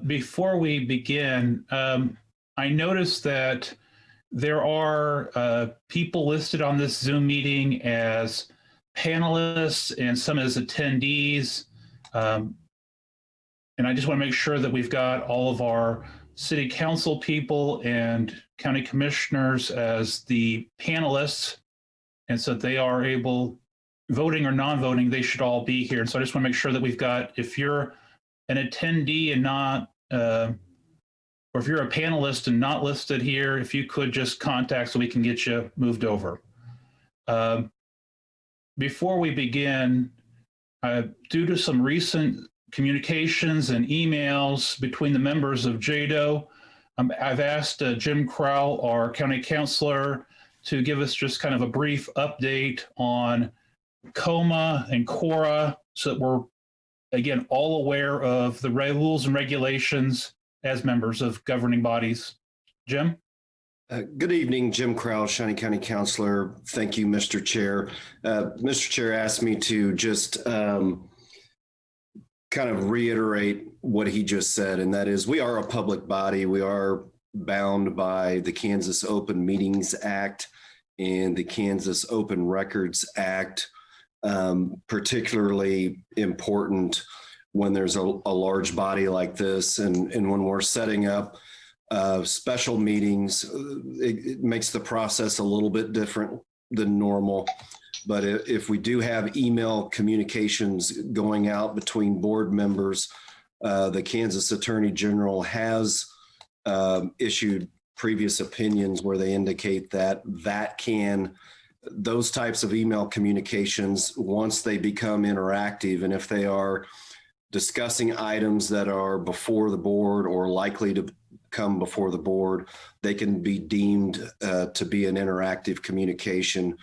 Before we begin, I noticed that there are people listed on this Zoom meeting as panelists and some as attendees. And I just want to make sure that we've got all of our city council people and county commissioners as the panelists. And so they are able, voting or non-voting, they should all be here. And so I just want to make sure that we've got, if you're an attendee and not, or if you're a panelist and not listed here, if you could just contact so we can get you moved over. Before we begin, due to some recent communications and emails between the members of JEDO, I've asked Jim Crowell, our county councilor, to give us just kind of a brief update on COMA and CORA so that we're, again, all aware of the rules and regulations as members of governing bodies. Jim? Good evening, Jim Crowell, Shawnee County Councilor. Thank you, Mr. Chair. Mr. Chair asked me to just kind of reiterate what he just said, and that is we are a public body. We are bound by the Kansas Open Meetings Act and the Kansas Open Records Act, particularly important when there's a large body like this and when we're setting up special meetings. It makes the process a little bit different than normal. But if we do have email communications going out between board members, the Kansas Attorney General has issued previous opinions where they indicate that those types of email communications, once they become interactive, and if they are discussing items that are before the board or likely to come before the board, they can be deemed to be an interactive communication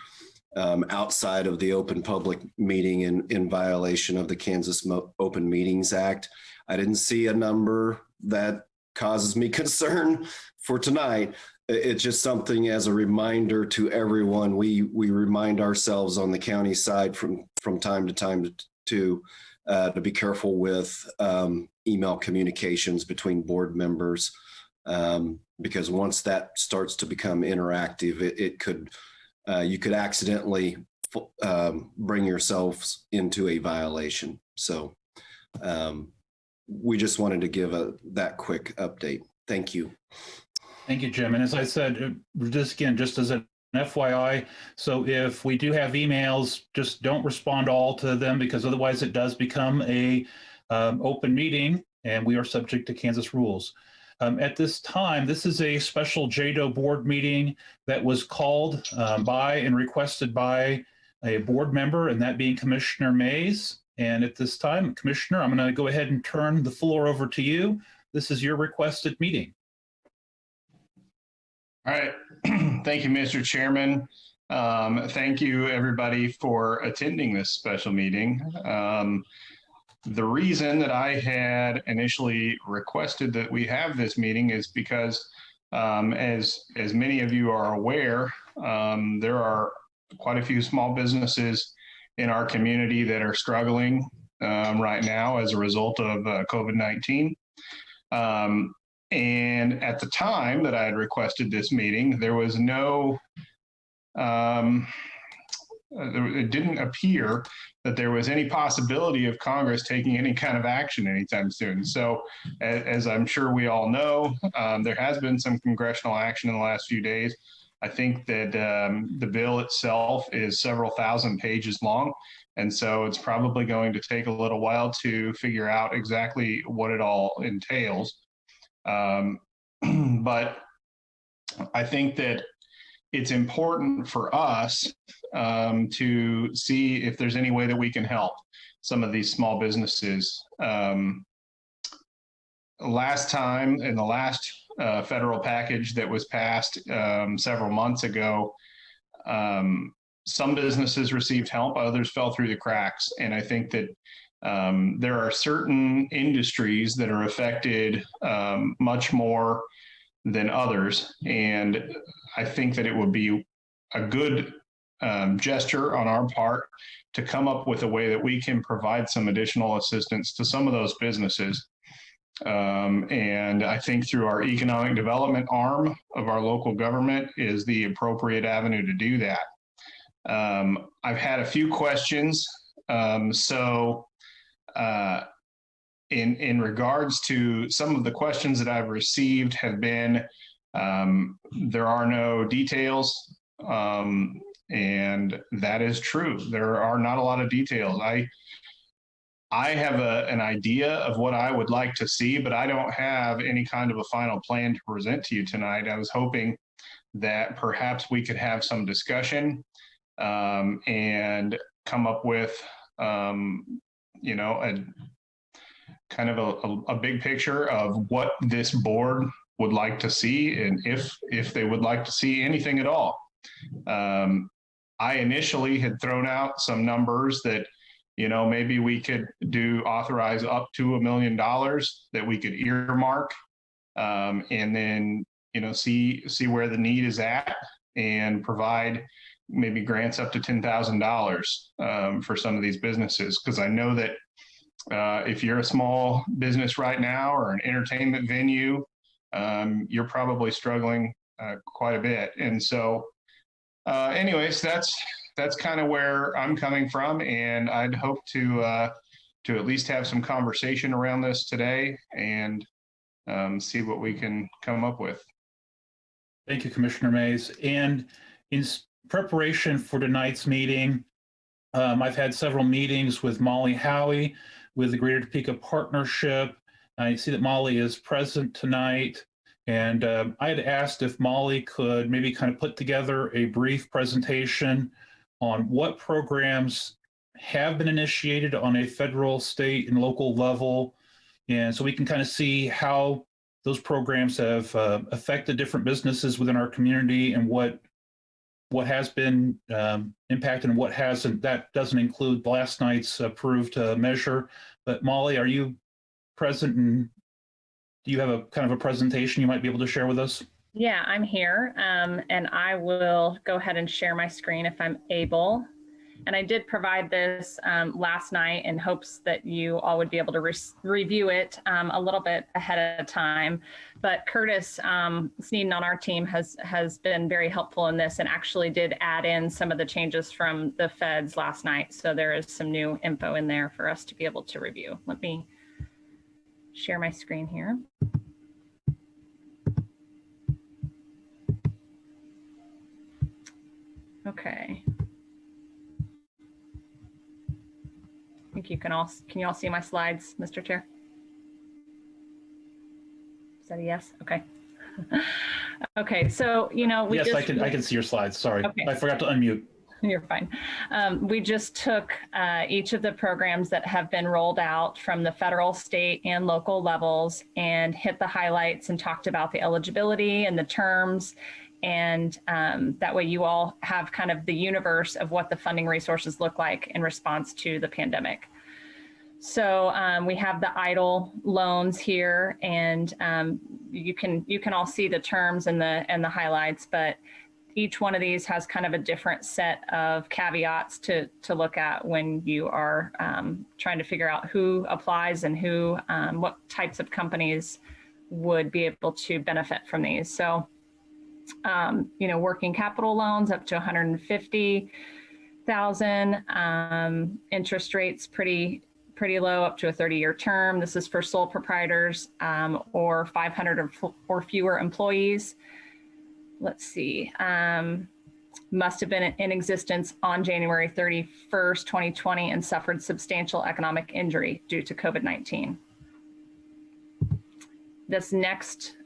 outside of the open public meeting in violation of the Kansas Open Meetings Act. I didn't see a number that causes me concern for tonight. It's just something as a reminder to everyone. We remind ourselves on the county side from time to time to be careful with email communications between board members, because once that starts to become interactive, it could you could accidentally bring yourselves into a violation. So we just wanted to give that quick update. Thank you. Thank you, Jim. And as I said, just as an FYI, so if we do have emails, just don't respond all to them, because otherwise it does become a open meeting and we are subject to Kansas rules. At this time, this is a special JEDO board meeting that was called by and requested by a board member, and that being Commissioner Mays. And at this time, Commissioner, I'm going to go ahead and turn the floor over to you. This is your requested meeting. All right. Thank you, Mr. Chairman. Thank you, everybody, for attending this special meeting. The reason that I had initially requested that we have this meeting is because, as many of you are aware, there are quite a few small businesses in our community that are struggling right now as a result of COVID-19. And at the time that I had requested this meeting, there was no, it didn't appear that there was any possibility of Congress taking any kind of action anytime soon. So as I'm sure we all know, there has been some congressional action in the last few days. I think that the bill itself is several thousand pages long. And so it's probably going to take a little while to figure out exactly what it all entails. But I think that it's important for us to see if there's any way that we can help some of these small businesses. Last time, in the last federal package that was passed several months ago, some businesses received help, others fell through the cracks. And I think that there are certain industries that are affected much more than others. And I think that it would be a good gesture on our part to come up with a way that we can provide some additional assistance to some of those businesses. And I think through our economic development arm of our local government is the appropriate avenue to do that. I've had a few questions. In regards to some of the questions that I've received have been, there are no details. And that is true. There are not a lot of details. I have an idea of what I would like to see, but I don't have any kind of a final plan to present to you tonight. I was hoping that perhaps we could have some discussion and come up with, you know, a kind of a big picture of what this board would like to see, and if they would like to see anything at all. I initially had thrown out some numbers that, you know, maybe we could authorize up to $1 million that we could earmark, and then, you know, see where the need is at and provide maybe grants up to $10,000 for some of these businesses. Because I know that if you're a small business right now or an entertainment venue, you're probably struggling quite a bit. And so anyways, that's kind of where I'm coming from, and I'd hope to at least have some conversation around this today and see what we can come up with. Thank you, Commissioner Mays. And in preparation for tonight's meeting, I've had several meetings with Molly Howie with the Greater Topeka Partnership. I see that Molly is present tonight. And I had asked if Molly could maybe kind of put together a brief presentation on what programs have been initiated on a federal, state, and local level. And so we can kind of see how those programs have affected different businesses within our community and what has been impacted and what hasn't. That doesn't include last night's approved measure. But Molly, are you present, and do you have a kind of a presentation you might be able to share with us? Yeah, I'm here, and I will go ahead and share my screen if I'm able. And I did provide this last night in hopes that you all would be able to review it a little bit ahead of time. But Curtis Sneeden on our team has been very helpful in this and actually did add in some of the changes from the feds last night. So there is some new info in there for us to be able to review. Let me share my screen here. Okay. I think you can you all see my slides, Mr. Chair? Is that a yes? Okay. Okay, so, you know, yes, I can see your slides. Sorry, okay. I forgot to unmute. You're fine. We just took each of the programs that have been rolled out from the federal, state, and local levels and hit the highlights and talked about the eligibility and the terms. And that way you all have kind of the universe of what the funding resources look like in response to the pandemic. So we have the EIDL loans here, and you can all see the terms and the highlights, but each one of these has kind of a different set of caveats to look at when you are trying to figure out who applies and who what types of companies would be able to benefit from these. So you know, working capital loans up to 150,000, interest rates pretty low, up to a 30-year term. This is for sole proprietors or 500 or fewer employees. Let's see, must have been in existence on January 31st, 2020 and suffered substantial economic injury due to COVID-19. This next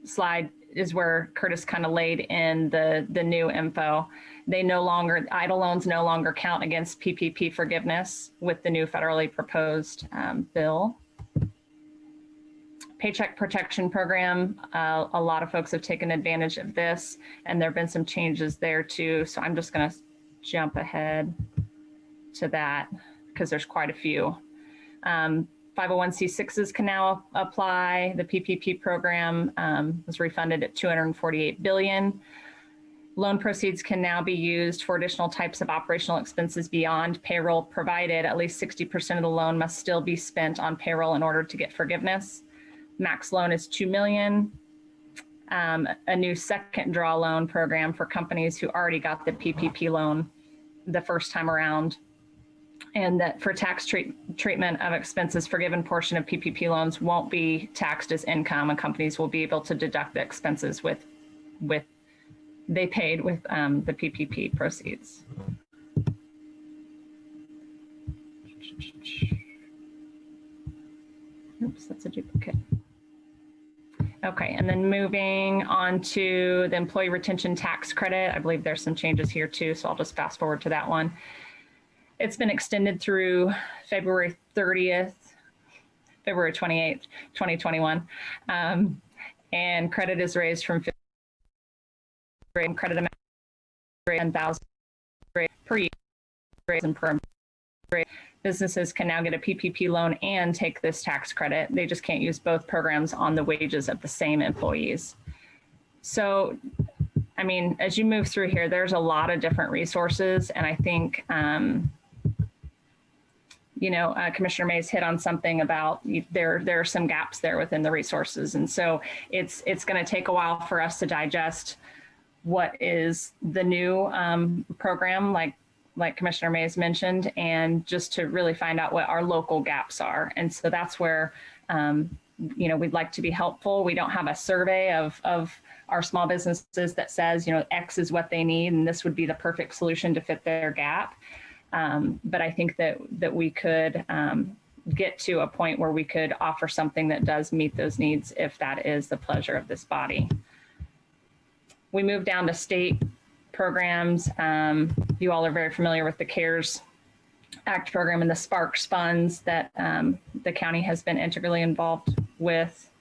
slide is where Curtis kind of laid in the new info. EIDL loans no longer count against PPP forgiveness with the new federally proposed bill. Paycheck Protection Program, a lot of folks have taken advantage of this, and there have been some changes there too. So I'm just going to jump ahead to that because there's quite a few. 501c6s can now apply. The PPP program was refunded at $248 billion. Loan proceeds can now be used for additional types of operational expenses beyond payroll, provided at least 60% of the loan must still be spent on payroll in order to get forgiveness. Max loan is $2 million. A new second draw loan program for companies who already got the PPP loan the first time around. And that for tax treatment of expenses, forgiven portion of PPP loans won't be taxed as income, and companies will be able to deduct the expenses they paid with the PPP proceeds. Oops, that's a duplicate. Okay, and then moving on to the employee retention tax credit. I believe there's some changes here too, so I'll just fast forward to that one. It's been extended through February 28th, 2021. And credit is raised from credit amount 10,000 per year and per employee. Businesses can now get a PPP loan and take this tax credit. They just can't use both programs on the wages of the same employees. So, I mean, as you move through here, there's a lot of different resources. And I think, Commissioner Mays hit on something about there are some gaps there within the resources. And so it's going to take a while for us to digest what is the new program, like Commissioner Mays mentioned, and just to really find out what our local gaps are. And so that's where, we'd like to be helpful. We don't have a survey of our small businesses that says, X is what they need, and this would be the perfect solution to fit their gap. But I think that we could get to a point where we could offer something that does meet those needs if that is the pleasure of this body. We move down to state programs. You all are very familiar with the CARES Act program and the Sparks funds that the county has been integrally involved with.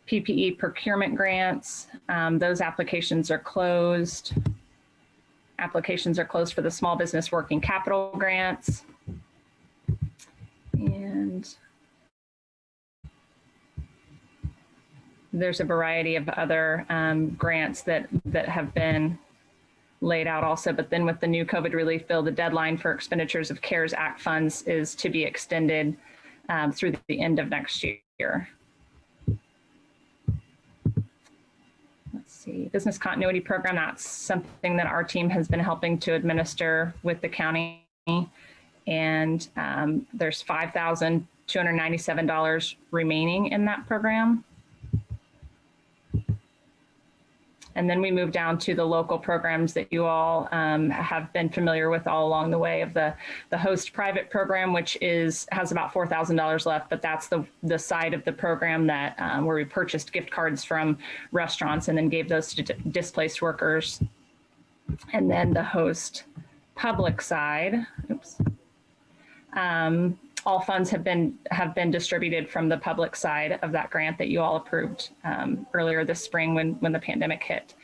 PPE procurement grants, those applications are closed. Applications are closed for the small business working capital grants. And there's a variety of other grants that have been laid out also, but then with the new COVID relief bill, the deadline for expenditures of CARES Act funds is to be extended through the end of next year. Let's see, business continuity program, that's something that our team has been helping to administer with the county. And there's $5,297 remaining in that program. And then we move down to the local programs that you all have been familiar with all along the way of the host private program, which has about $4,000 left, but that's the side of the program that where we purchased gift cards from restaurants and then gave those to displaced workers. And then the host public side, oops. All funds have been distributed from the public side of that grant that you all approved earlier this spring when the pandemic hit.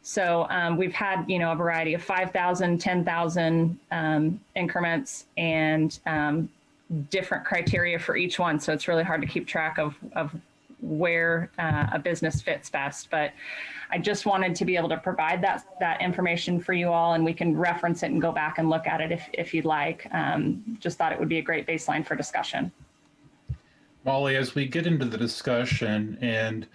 So we've had a variety of 5,000, 10,000 increments and different criteria for each one. So it's really hard to keep track of where a business fits best. But I just wanted to be able to provide that information for you all, and we can reference it and go back and look at it if you'd like. Just thought it would be a great baseline for discussion. Molly, as we get into the discussion and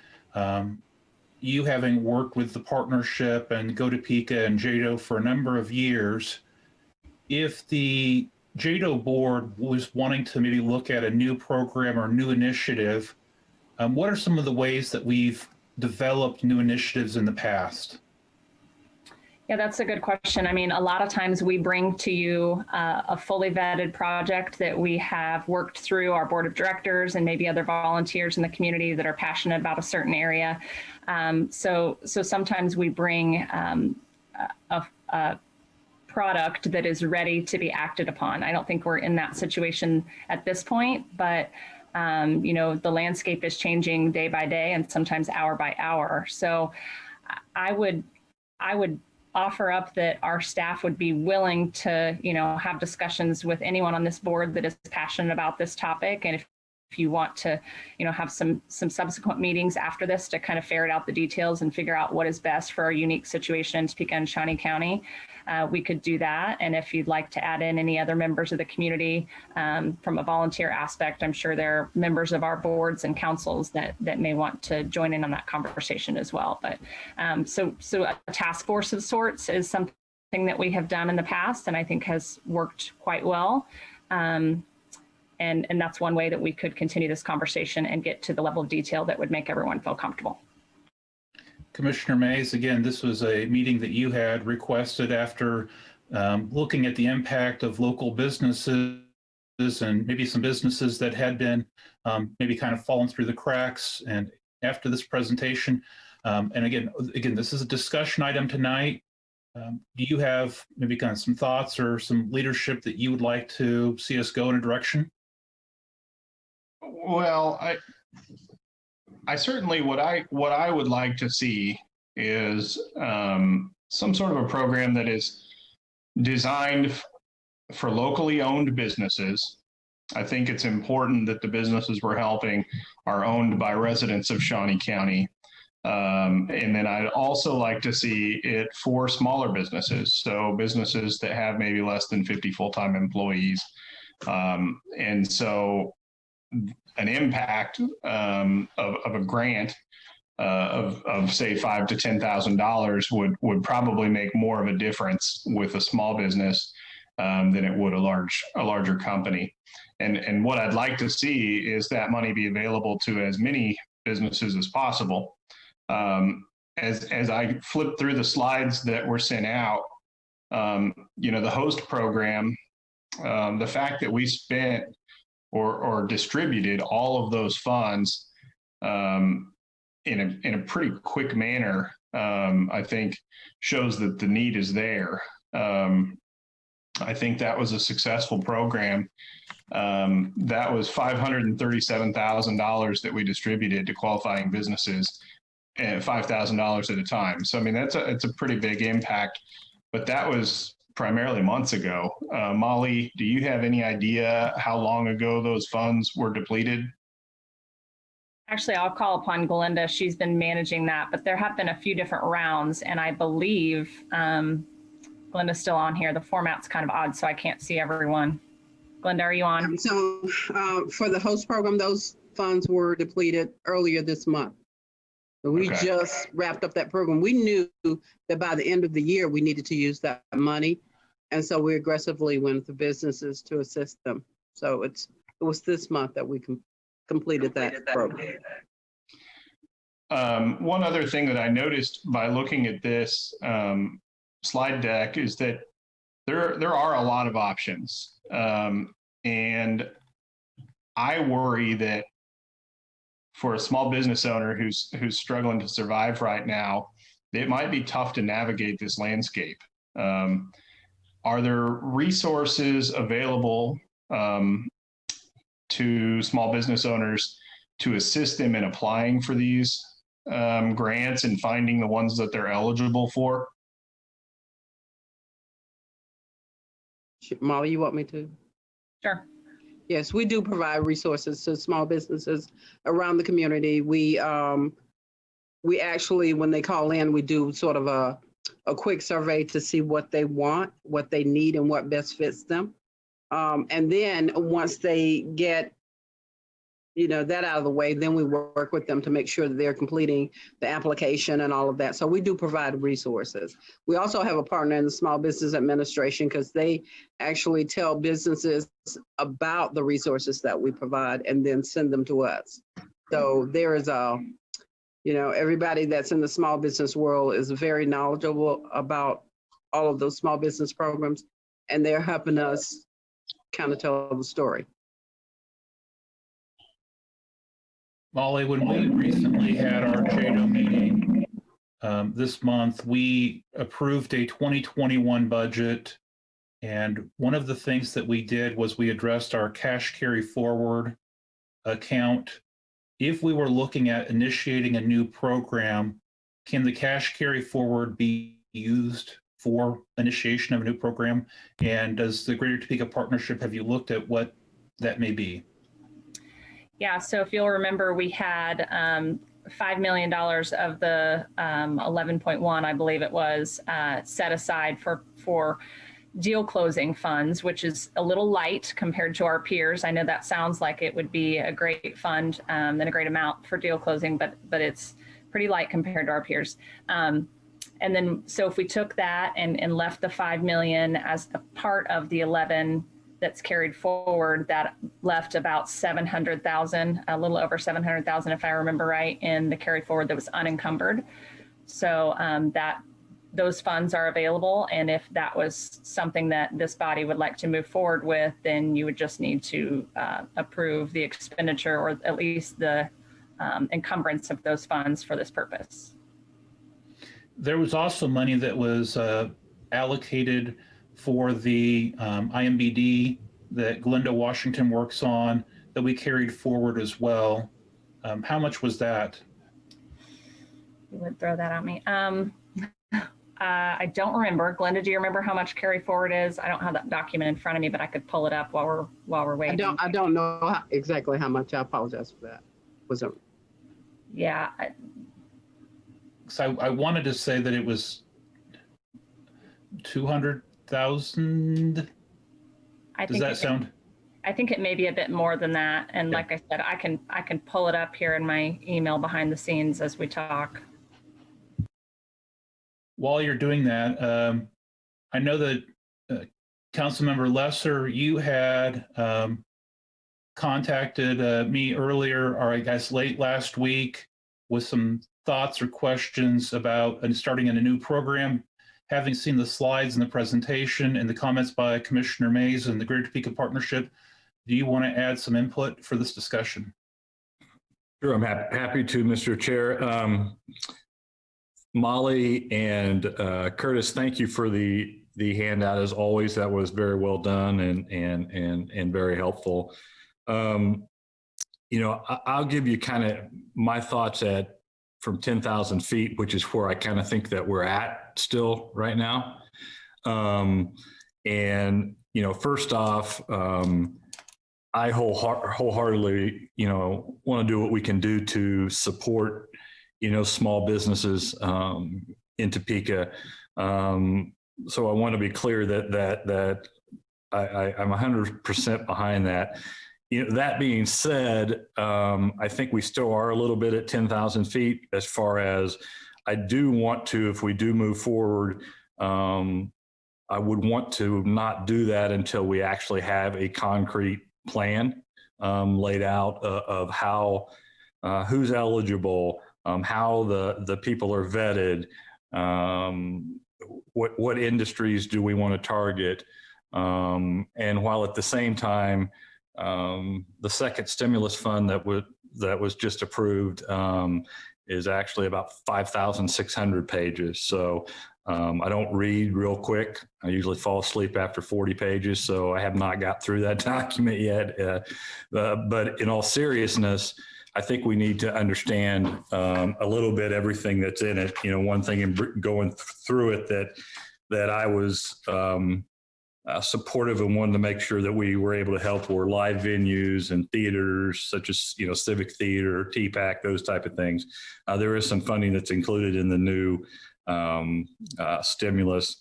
you having worked with the partnership and GoToPika and JEDO for a number of years, if the JEDO board was wanting to maybe look at a new program or new initiative, what are some of the ways that we've developed new initiatives in the past? Yeah, that's a good question. I mean, a lot of times we bring to you a fully vetted project that we have worked through our board of directors and maybe other volunteers in the community that are passionate about a certain area. So sometimes we bring a product that is ready to be acted upon. I don't think we're in that situation at this point, but the landscape is changing day by day and sometimes hour by hour. So I would offer up that our staff would be willing to, have discussions with anyone on this board that is passionate about this topic. And if you want to, have some subsequent meetings after this to kind of ferret out the details and figure out what is best for our unique situation in Topeka and Shawnee County, we could do that. And if you'd like to add in any other members of the community from a volunteer aspect, I'm sure there are members of our boards and councils that may want to join in on that conversation as well. But so a task force of sorts is something that we have done in the past and I think has worked quite well. And that's one way that we could continue this conversation and get to the level of detail that would make everyone feel comfortable. Commissioner Mays, again, this was a meeting that you had requested after looking at the impact of local businesses and maybe some businesses that had been maybe kind of fallen through the cracks. And after this presentation, and again, this is a discussion item tonight. Do you have maybe kind of some thoughts or some leadership that you would like to see us go in a direction? Well, I certainly what I would like to see is some sort of a program that is designed for locally owned businesses. I think it's important that the businesses we're helping are owned by residents of Shawnee County. And then I'd also like to see it for smaller businesses. So businesses that have maybe less than 50 full-time employees. And so an impact of a grant of say $5,000 to $10,000 would probably make more of a difference with a small business than it would a larger company. And what I'd like to see is that money be available to as many businesses as possible. As I flip through the slides that were sent out, the host program, the fact that we spent or distributed all of those funds in a pretty quick manner, I think shows that the need is there. I think that was a successful program. That was $537,000 that we distributed to qualifying businesses and $5,000 at a time. So, I mean, it's a pretty big impact, but that was primarily months ago. Molly, do you have any idea how long ago those funds were depleted? Actually, I'll call upon Glenda. She's been managing that, but there have been a few different rounds, and I believe Glenda's still on here. The format's kind of odd, so I can't see everyone. Glenda, are you on? So for the host program, those funds were depleted earlier this month. We just wrapped up that program. We knew that by the end of the year, we needed to use that money. And so we aggressively went to businesses to assist them. So it was this month that we completed that program. One other thing that I noticed by looking at this slide deck is that there are a lot of options. And I worry that for a small business owner who's struggling to survive right now, it might be tough to navigate this landscape. Are there resources available to small business owners to assist them in applying for these grants and finding the ones that they're eligible for? Molly, you want me to? Sure. Yes, we do provide resources to small businesses around the community. We actually, when they call in, we do sort of a quick survey to see what they want, what they need, and what best fits them. And then once they get, that out of the way, then we work with them to make sure that they're completing the application and all of that. So we do provide resources. We also have a partner in the Small Business Administration because they actually tell businesses about the resources that we provide and then send them to us. So there is everybody that's in the small business world is very knowledgeable about all of those small business programs, and they're helping us kind of tell the story. Molly, when we recently had our JEDO meeting this month, we approved a 2021 budget. And one of the things that we did was we addressed our cash carry forward account. If we were looking at initiating a new program, can the cash carry forward be used for initiation of a new program? And does the Greater Topeka Partnership, have you looked at what that may be? Yeah, so if you'll remember, we had $5 million of the 11.1, I believe it was, set aside for deal closing funds, which is a little light compared to our peers. I know that sounds like it would be a great fund and a great amount for deal closing, but it's pretty light compared to our peers. And then, so if we took that and left the 5 million as a part of the 11 that's carried forward, that left about 700,000, a little over 700,000, if I remember right, in the carry forward that was unencumbered. So those funds are available. And if that was something that this body would like to move forward with, then you would just need to approve the expenditure, or at least the encumbrance of those funds for this purpose. There was also money that was allocated for the IMBD that Glenda Washington works on that we carried forward as well. How much was that? You would throw that at me. I don't remember. Glenda, do you remember how much carry forward is? I don't have that document in front of me, but I could pull it up while we're waiting. I don't know exactly how much. I apologize for that. Was it? Yeah. So I wanted to say that it was 200,000. Does that sound? I think it may be a bit more than that. And Yeah. like I said, I can pull it up here in my email behind the scenes as we talk. While you're doing that, I know that Councilmember Lesser, you had contacted me earlier, or I guess late last week, with some thoughts or questions about starting in a new program. Having seen the slides and the presentation and the comments by Commissioner Mays and the Greater Topeka Partnership, do you want to add some input for this discussion? Sure, I'm happy to, Mr. Chair. Molly and Curtis, thank you for the handout as always. That was very well done and very helpful. You know, I'll give you kind of my thoughts from 10,000 feet, which is where I kind of think that we're at still right now. And, you know, first off, I wholeheartedly, you know, want to do what we can do to support, you know, small businesses in Topeka. So I want to be clear that I'm 100% behind that. You know, that being said, I think we still are a little bit at 10,000 feet as far as I do want to, if we do move forward, I would want to not do that until we actually have a concrete plan laid out of how, who's eligible, how the people are vetted, what industries do we want to target, and while at the same time, the second stimulus fund that was just approved is actually about 5,600 pages. So I don't read real quick. I usually fall asleep after 40 pages, so I have not got through that document yet. But in all seriousness, I think we need to understand a little bit everything that's in it. You know, one thing in going through it that I was supportive and wanted to make sure that we were able to help were live venues and theaters such as, you know, Civic Theater, TPAC, those type of things. There is some funding that's included in the new stimulus.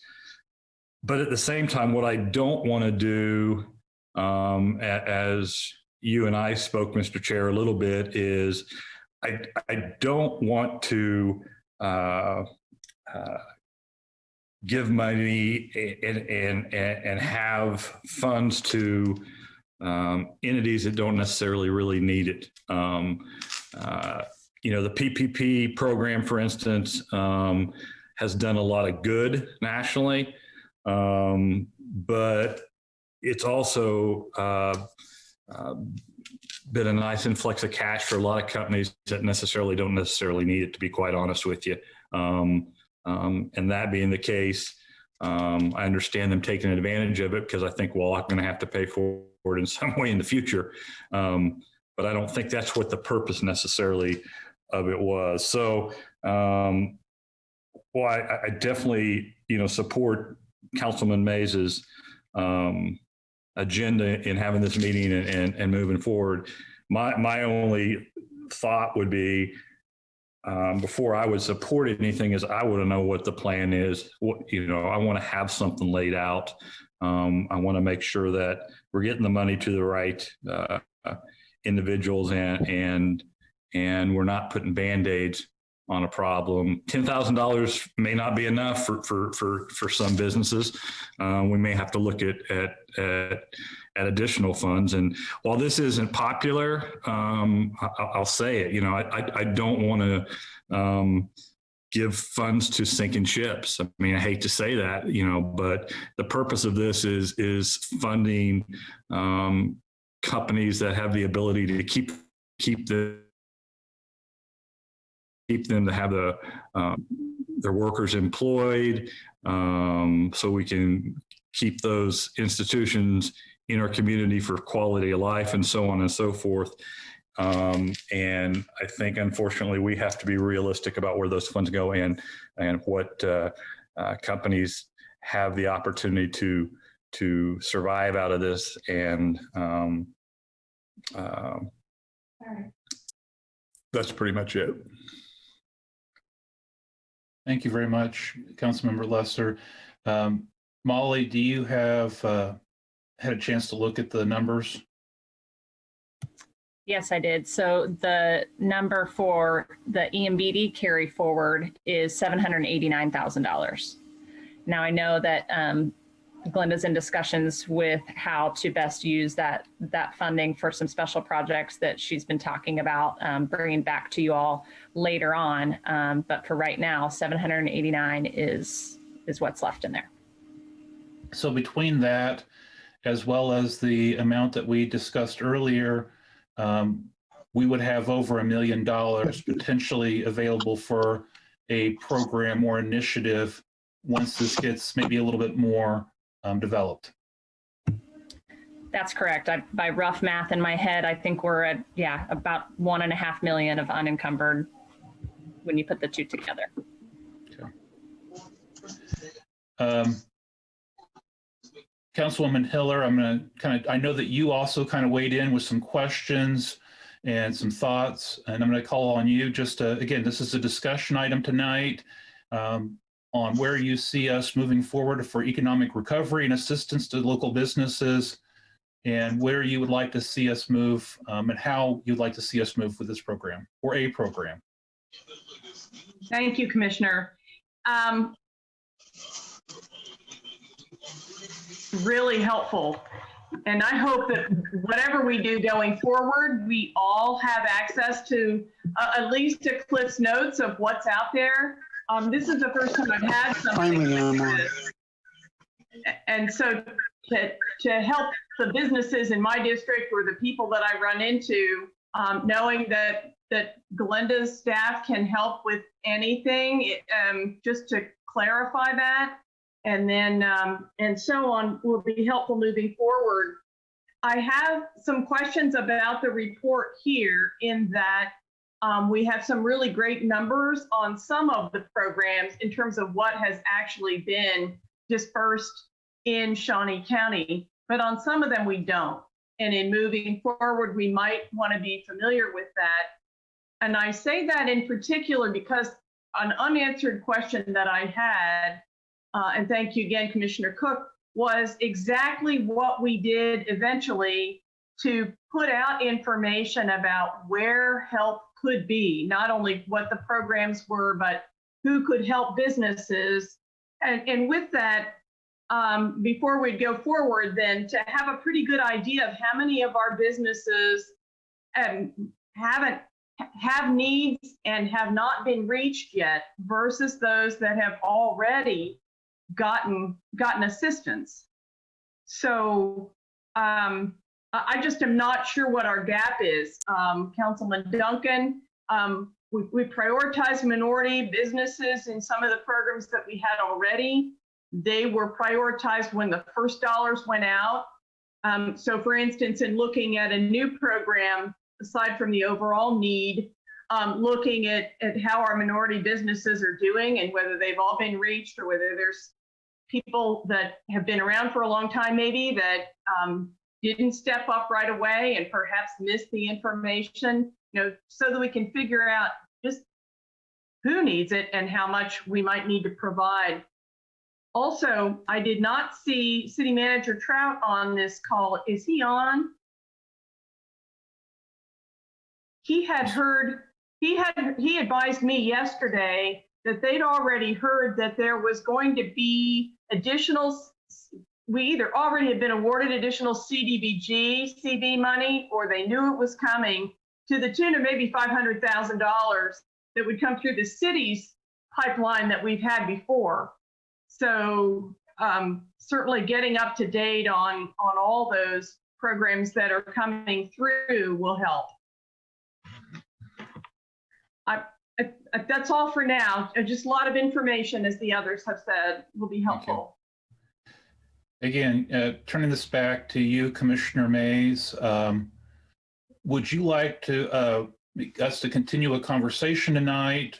But at the same time, what I don't want to do, as you and I spoke, Mr. Chair, a little bit, is I don't want to give money and have funds to entities that don't necessarily really need it. You know, the PPP program, for instance, has done a lot of good nationally, but it's also been a nice influx of cash for a lot of companies that don't necessarily need it, to be quite honest with you. And that being the case, I understand them taking advantage of it because I think we're all going to have to pay for it in some way in the future. But I don't think that's what the purpose necessarily of it was. So, well, I definitely, you know, support Councilman Mays's agenda in having this meeting and moving forward. my only thought would be, before I would support anything, is I want to know what the plan is. I want to have something laid out. I want to make sure that we're getting the money to the right individuals, and we're not putting Band-Aids on a problem. $10,000 may not be enough for some businesses. We may have to look at additional funds. And while this isn't popular, I'll say it. I don't want to give funds to sinking ships. I mean, I hate to say that, but the purpose of this is funding companies that have the ability to keep them to have their workers employed, so we can keep those institutions in our community for quality of life and so on and so forth. And I think, unfortunately, we have to be realistic about where those funds go and what companies have the opportunity to survive out of this. And that's pretty much it. Thank you very much, Councilmember Lester. Molly, do you have had a chance to look at the numbers? Yes, I did. So the number for the EMBD carry forward is $789,000. Now I know that Glenda's in discussions with how to best use that funding for some special projects that she's been talking about bringing back to you all later on. But for right now, 789 is what's left in there. So between that, as well as the amount that we discussed earlier, we would have over $1 million potentially available for a program or initiative once this gets maybe a little bit more developed. That's correct. By rough math in my head, I think we're at, about $1.5 million of unencumbered when you put the two together. Okay. Councilwoman Hiller, I'm going to I know that you also kind of weighed in with some questions and some thoughts, and I'm going to call on you just to, again, this is a discussion item tonight on where you see us moving forward for economic recovery and assistance to local businesses, and where you would like to see us move and how you'd like to see us move with this program or a program. Thank you, Commissioner. Really helpful. And I hope that whatever we do going forward, we all have access to at least a Cliff's Notes of what's out there. This is the first time I've had something like this. And so to help the businesses in my district or the people that I run into, knowing that Glenda's staff can help with anything, just to clarify that. And then, and so on, will be helpful moving forward. I have some questions about the report here in that we have some really great numbers on some of the programs in terms of what has actually been dispersed in Shawnee County, but on some of them we don't. And in moving forward, we might want to be familiar with that. And I say that in particular because an unanswered question that I had, and thank you again, Commissioner Cook, was exactly what we did eventually to put out information about where help could be, not only what the programs were, but who could help businesses. And with that, before we go forward, then to have a pretty good idea of how many of our businesses have needs and have not been reached yet versus those that have already gotten assistance. So I just am not sure what our gap is. Councilman Duncan, we prioritize minority businesses in some of the programs that we had already. They were prioritized when the first dollars went out. So for instance, in looking at a new program, aside from the overall need, looking at how our minority businesses are doing and whether they've all been reached or whether there's people that have been around for a long time maybe that didn't step up right away and perhaps missed the information, so that we can figure out just who needs it and how much we might need to provide. Also, I did not see City Manager Trout on this call. Is he on? He advised me yesterday that they'd already heard that there was going to be we either already had been awarded additional CDBG money, or they knew it was coming, to the tune of maybe $500,000 that would come through the city's pipeline that we've had before. So certainly getting up to date on all those programs that are coming through will help. That's all for now. Just a lot of information, as the others have said, will be helpful. Again, turning this back to you, Commissioner Mays, would you like us to continue a conversation tonight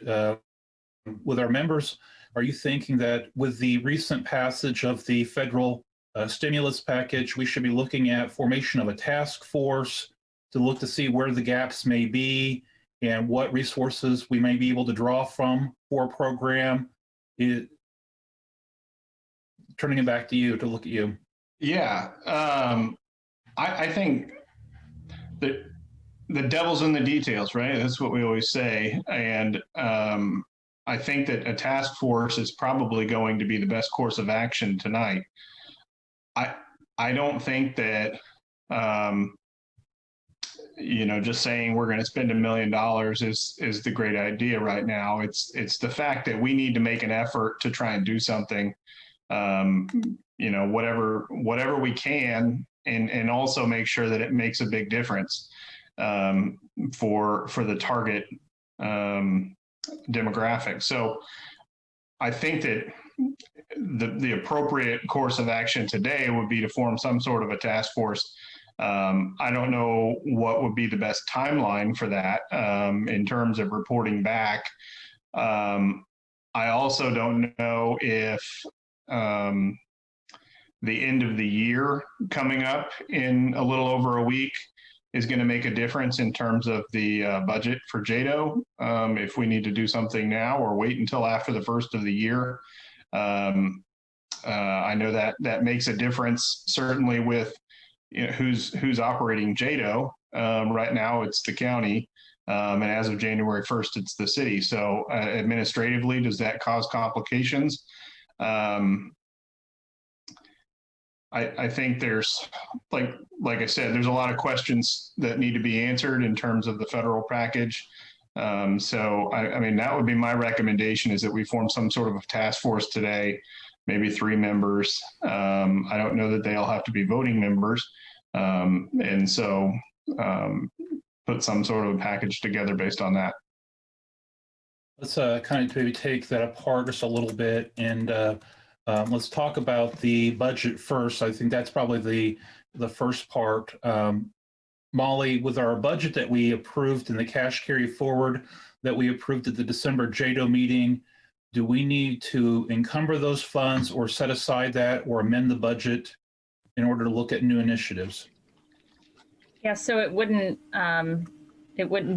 with our members? Are you thinking that with the recent passage of the federal stimulus package, we should be looking at formation of a task force to look to see where the gaps may be and what resources we may be able to draw from for a program? Turning it back to you to look at you. Yeah, I think that the devil's in the details, right? That's what we always say. And I think that a task force is probably going to be the best course of action tonight. I don't think that, just saying we're going to spend $1 million is the great idea right now. It's the fact that we need to make an effort to try and do something, whatever we can, and also make sure that it makes a big difference for the target demographic. So I think that the appropriate course of action today would be to form some sort of a task force. I don't know what would be the best timeline for that in terms of reporting back. I also don't know if the end of the year coming up in a little over a week is going to make a difference in terms of the budget for JEDO. If we need to do something now or wait until after the first of the year. I know that makes a difference, certainly with who's operating JEDO. Right now it's the county, and as of January 1st, it's the city. So administratively, does that cause complications? I think there's, like I said, there's a lot of questions that need to be answered in terms of the federal package. So I mean, that would be my recommendation, is that we form some sort of a task force today, maybe 3 members. I don't know that they all have to be voting members. And so put some sort of a package together based on that. Let's kind of maybe take that apart just a little bit, and let's talk about the budget first. I think that's probably the first part. Molly, with our budget that we approved and the cash carry forward that we approved at the December JEDO meeting, do we need to encumber those funds or set aside that or amend the budget in order to look at new initiatives? Yeah, so it wouldn't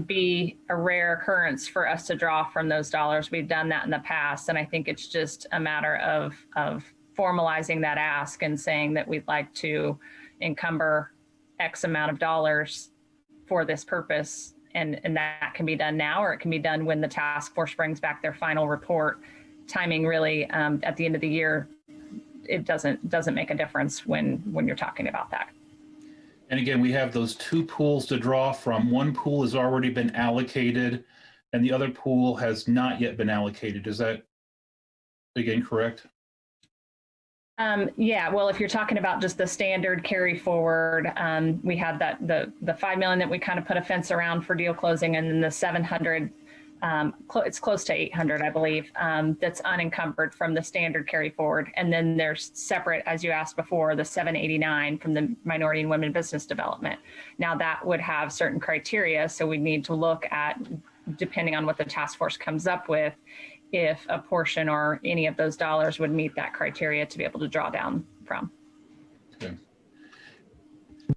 be a rare occurrence for us to draw from those dollars. We've done that in the past, and I think it's just a matter of formalizing that ask and saying that we'd like to encumber X amount of dollars for this purpose, and that can be done now, or it can be done when the task force brings back their final report. Timing really, at the end of the year, it doesn't make a difference when you're talking about that. And again, we have those 2 pools to draw from. One pool has already been allocated and the other pool has not yet been allocated. Is that, again, correct? Yeah, well, if you're talking about just the standard carry forward, we had that the 5 million that we kind of put a fence around for deal closing, and then the 700, it's close to 800, I believe, that's unencumbered from the standard carry forward. And then there's separate, as you asked before, the 789 from the Minority and Women Business Development. Now that would have certain criteria, so we need to look at, depending on what the task force comes up with, if a portion or any of those dollars would meet that criteria to be able to draw down from. Okay.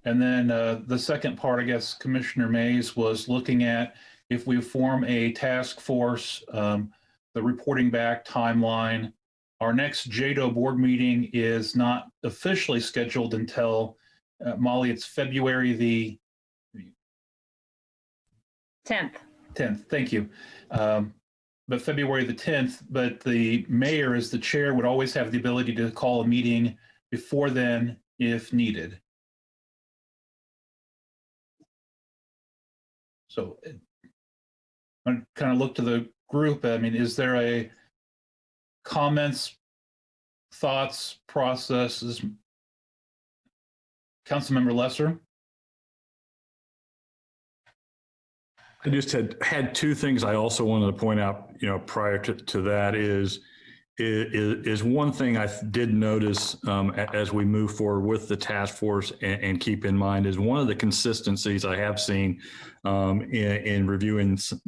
And then the second part, I guess, Commissioner Mays was looking at if we form a task force, the reporting back timeline. Our next JEDO board meeting is not officially scheduled until, Molly, it's February the 10th. 10th. Thank you. But February the 10th, but the mayor as the chair would always have the ability to call a meeting before then if needed. So I kind of look to the group. I mean, is there a comments, thoughts, processes? Councilmember Lesser? I just had two things I also wanted to point out, prior to that is one thing I did notice as we move forward with the task force and keep in mind is one of the consistencies I have seen in reviewing, some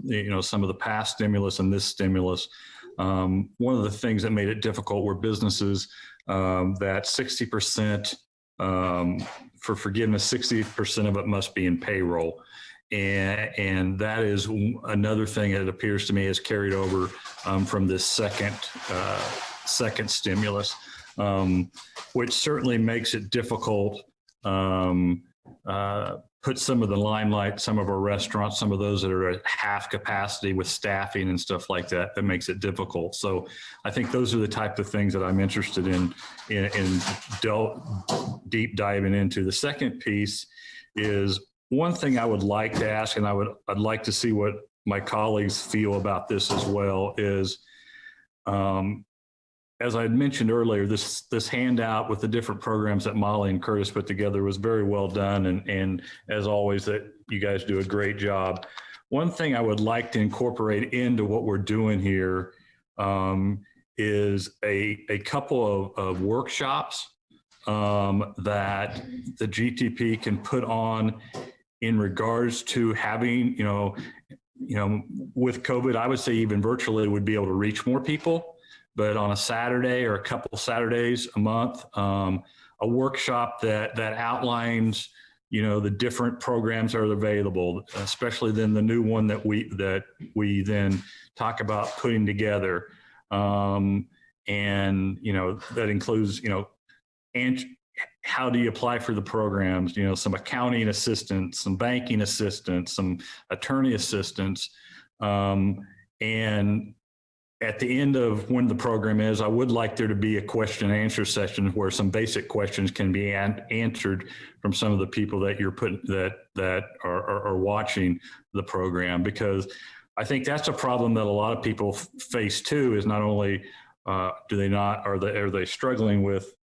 of the past stimulus and this stimulus. One of the things that made it difficult were businesses that 60% for forgiveness, 60% of it must be in payroll. And that is another thing that appears to me has carried over from this second stimulus, which certainly makes it difficult. Put some of the limelight, some of our restaurants, some of those that are at half capacity with staffing and stuff like that, that makes it difficult. So I think those are the type of things that I'm interested in deep diving into. The second piece is one thing I would like to ask, and I'd like to see what my colleagues feel about this as well, is as I had mentioned earlier, this handout with the different programs that Molly and Curtis put together was very well done. And as always, that you guys do a great job. One thing I would like to incorporate into what we're doing here is a couple of workshops that the GTP can put on in regards to having, with COVID, I would say even virtually would be able to reach more people. But on a Saturday or a couple Saturdays a month, a workshop that outlines, the different programs that are available, especially then the new one that we then talk about putting together, and that includes, and how do you apply for the programs? Some accounting assistance, some banking assistance, some attorney assistance, and at the end of when the program is, I would like there to be a question and answer session where some basic questions can be answered from some of the people that you're putting that are watching the program, because I think that's a problem that a lot of people face too. Is not only are they struggling with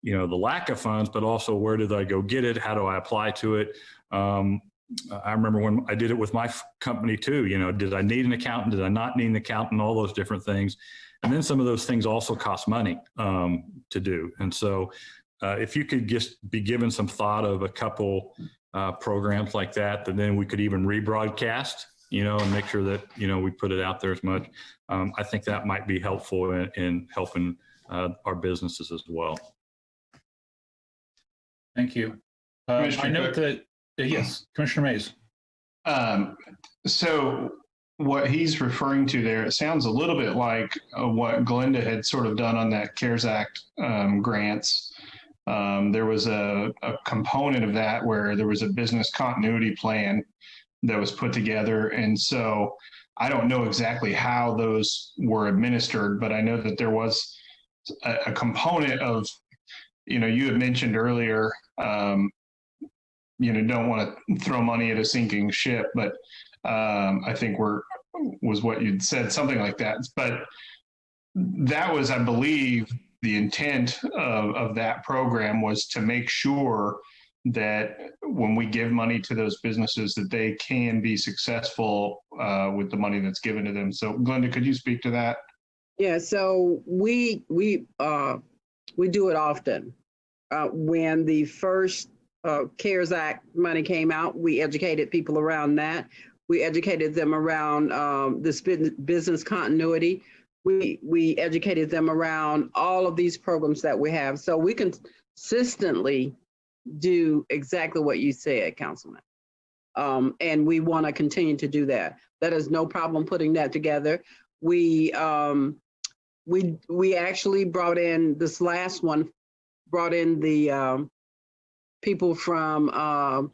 the lack of funds, but also where did I go get it? How do I apply to it? I remember when I did it with my company too, did I need an accountant? Did I not need an accountant? All those different things. And then some of those things also cost money to do. And so if you could just be given some thought of a couple programs like that, then we could even rebroadcast, and make sure that, we put it out there as much. I think that might be helpful in helping our businesses as well. Thank you. I note that, yes, Commissioner Mays. So what he's referring to there, it sounds a little bit like what Glenda had sort of done on that CARES Act grants. There was a component of that where there was a business continuity plan that was put together. And so I don't know exactly how those were administered, but I know that there was a component of, you had mentioned earlier, don't want to throw money at a sinking ship, but I think was what you'd said, something like that. But that was, I believe, the intent of that program was to make sure that when we give money to those businesses, that they can be successful with the money that's given to them. So Glenda, could you speak to that? Yeah, so we do it often. When the first CARES Act money came out, we educated people around that. We educated them around this business continuity. We educated them around all of these programs that we have. So we consistently do exactly what you said, Councilman. And we want to continue to do that. That is no problem putting that together. We actually brought in this last one, brought in the people from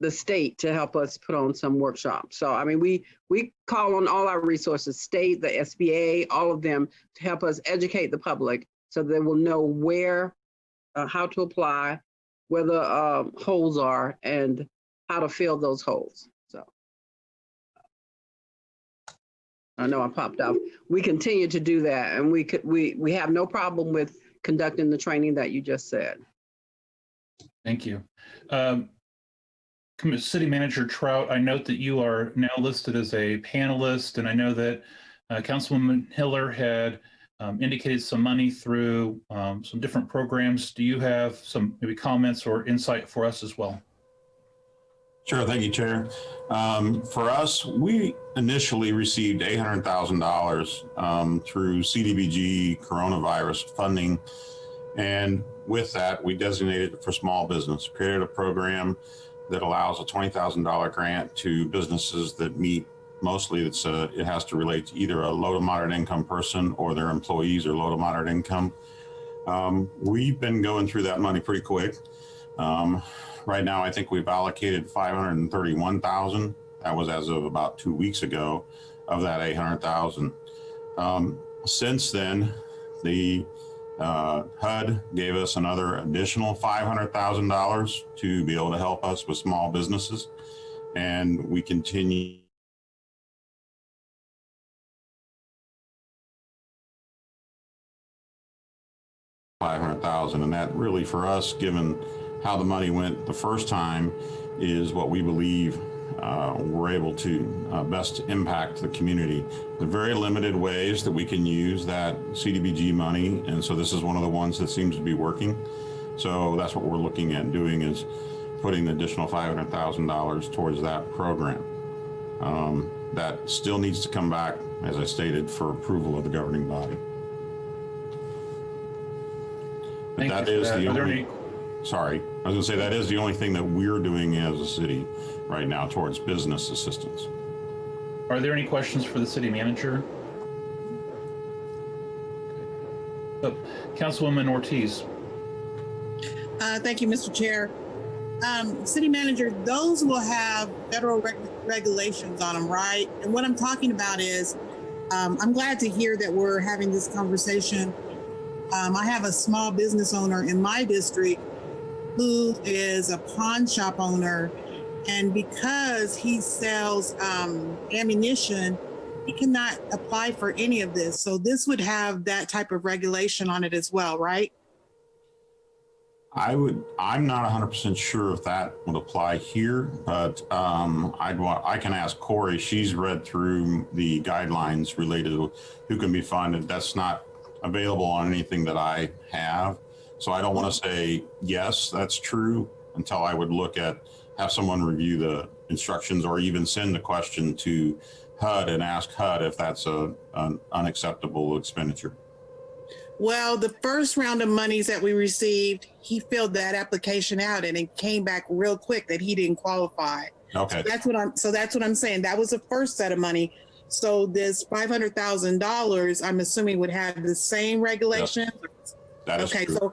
the state to help us put on some workshops. So, I mean, we call on all our resources, state, the SBA, all of them to help us educate the public so they will know where, how to apply, where the holes are, and how to fill those holes. So I know I popped off. We continue to do that, and we have no problem with conducting the training that you just said. Thank you. City Manager Trout, I note that you are now listed as a panelist, and I know that Councilwoman Hiller had indicated some money through some different programs. Do you have some maybe comments or insight for us as well? Sure, thank you, Chair. For us, we initially received $800,000 through CDBG coronavirus funding. And with that, we designated it for small business, created a program that allows a $20,000 grant to businesses that meet, mostly it has to relate to either a low to moderate income person or their employees are low to moderate income. We've been going through that money pretty quick. Right now, I think we've allocated $531,000. That was as of about 2 weeks ago of that $800,000. Since then, the HUD gave us another additional $500,000 to be able to help us with small businesses, and we continue. $500,000, and that really for us, given how the money went the first time, is what we believe we're able to best impact the community. There are very limited ways that we can use that CDBG money, and so this is one of the ones that seems to be working. So that's what we're looking at doing, is putting the additional $500,000 towards that program. That still needs to come back, as I stated, for approval of the governing body. But that is the only. Sorry, I was going to say that is the only thing that we're doing as a city right now towards business assistance. Are there any questions for the city manager? Councilwoman Ortiz. Thank you, Mr. Chair. City manager, those will have federal regulations on them, right? And what I'm talking about is, I'm glad to hear that we're having this conversation. I have a small business owner in my district who is a pawn shop owner, and because he sells ammunition, he cannot apply for any of this. So this would have that type of regulation on it as well, right? I'm not 100% sure if that would apply here, but I can ask Corey. She's read through the guidelines related to who can be funded. That's not available on anything that I have. So I don't want to say, yes, that's true, until I would have someone review the instructions, or even send the question to HUD and ask HUD if that's an unacceptable expenditure. Well, the first round of monies that we received, he filled that application out and it came back real quick that he didn't qualify. Okay. So that's what I'm saying. That was the first set of money. So this $500,000, I'm assuming, would have the same regulation. Yes. That is okay. True.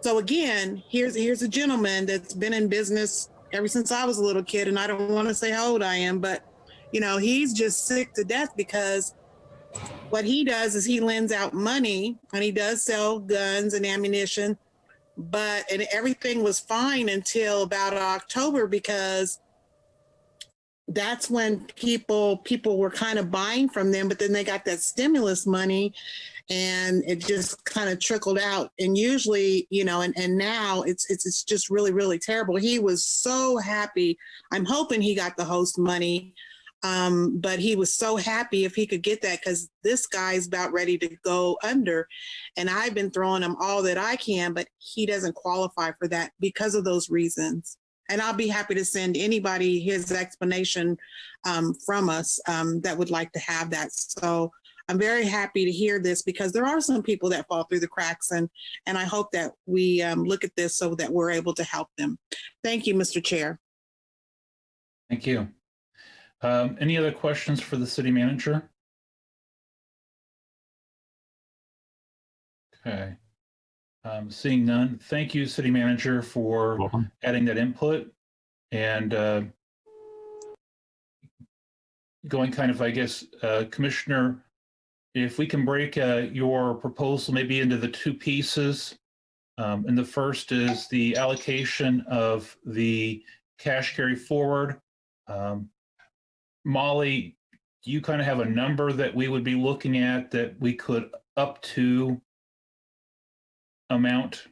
So again, here's a gentleman that's been in business ever since I was a little kid, and I don't want to say how old I am, but he's just sick to death because what he does is he lends out money, and he does sell guns and ammunition, and everything was fine until about October, because that's when people were kind of buying from them, but then they got that stimulus money and it just kind of trickled out. And usually, and now it's just really, really terrible. He was so happy. I'm hoping he got the host money, but he was so happy if he could get that, because this guy's about ready to go under. And I've been throwing him all that I can, but he doesn't qualify for that because of those reasons. And I'll be happy to send anybody his explanation from us that would like to have that. So I'm very happy to hear this because there are some people that fall through the cracks, and I hope that we look at this so that we're able to help them. Thank you, Mr. Chair. Thank you. Any other questions for the city manager? Okay. Seeing none, thank you, city manager, for Welcome. adding that input and going kind of, I guess, Commissioner, if we can break your proposal maybe into the two pieces. And the first is the allocation of the cash carry forward. Molly, do you kind of have a number that we would be looking at that we could up to amount?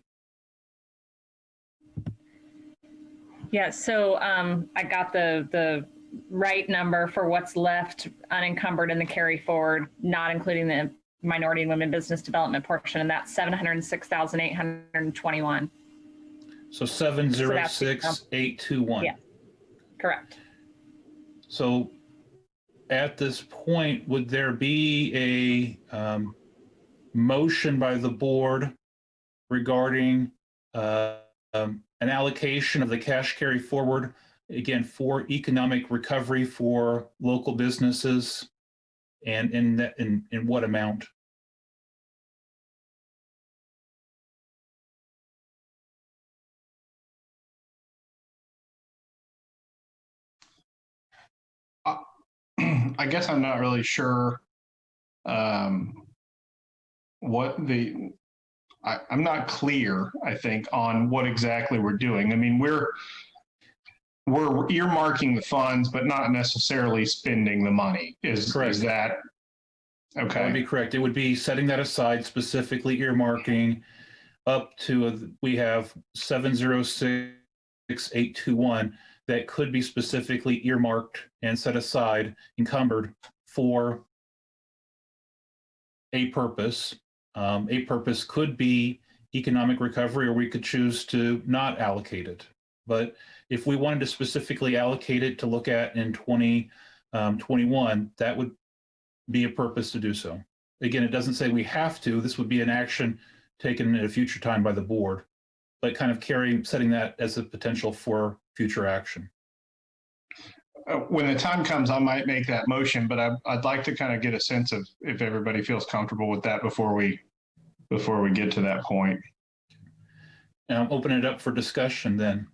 Yeah, so I got the right number for what's left unencumbered in the carry forward, not including the minority and women business development portion, and that's 706,821. So 706,821. Yeah, correct. So at this point, would there be a motion by the board regarding an allocation of the cash carry forward, again, for economic recovery for local businesses, and in what amount? I guess I'm not really sure what I'm not clear, I think, on what exactly we're doing. I mean, we're earmarking the funds, but not necessarily spending the money. Correct. Is that okay? That would be correct. It would be setting that aside, specifically earmarking up to, we have 706,821 that could be specifically earmarked and set aside, encumbered for a purpose. A purpose could be economic recovery, or we could choose to not allocate it. But if we wanted to specifically allocate it to look at in 2021, that would be a purpose to do so. Again, it doesn't say we have to. This would be an action taken at a future time by the board, but kind of setting that as a potential for future action. When the time comes, I might make that motion, but I'd like to kind of get a sense of if everybody feels comfortable with that before we get to that point. And I'll open it up for discussion then.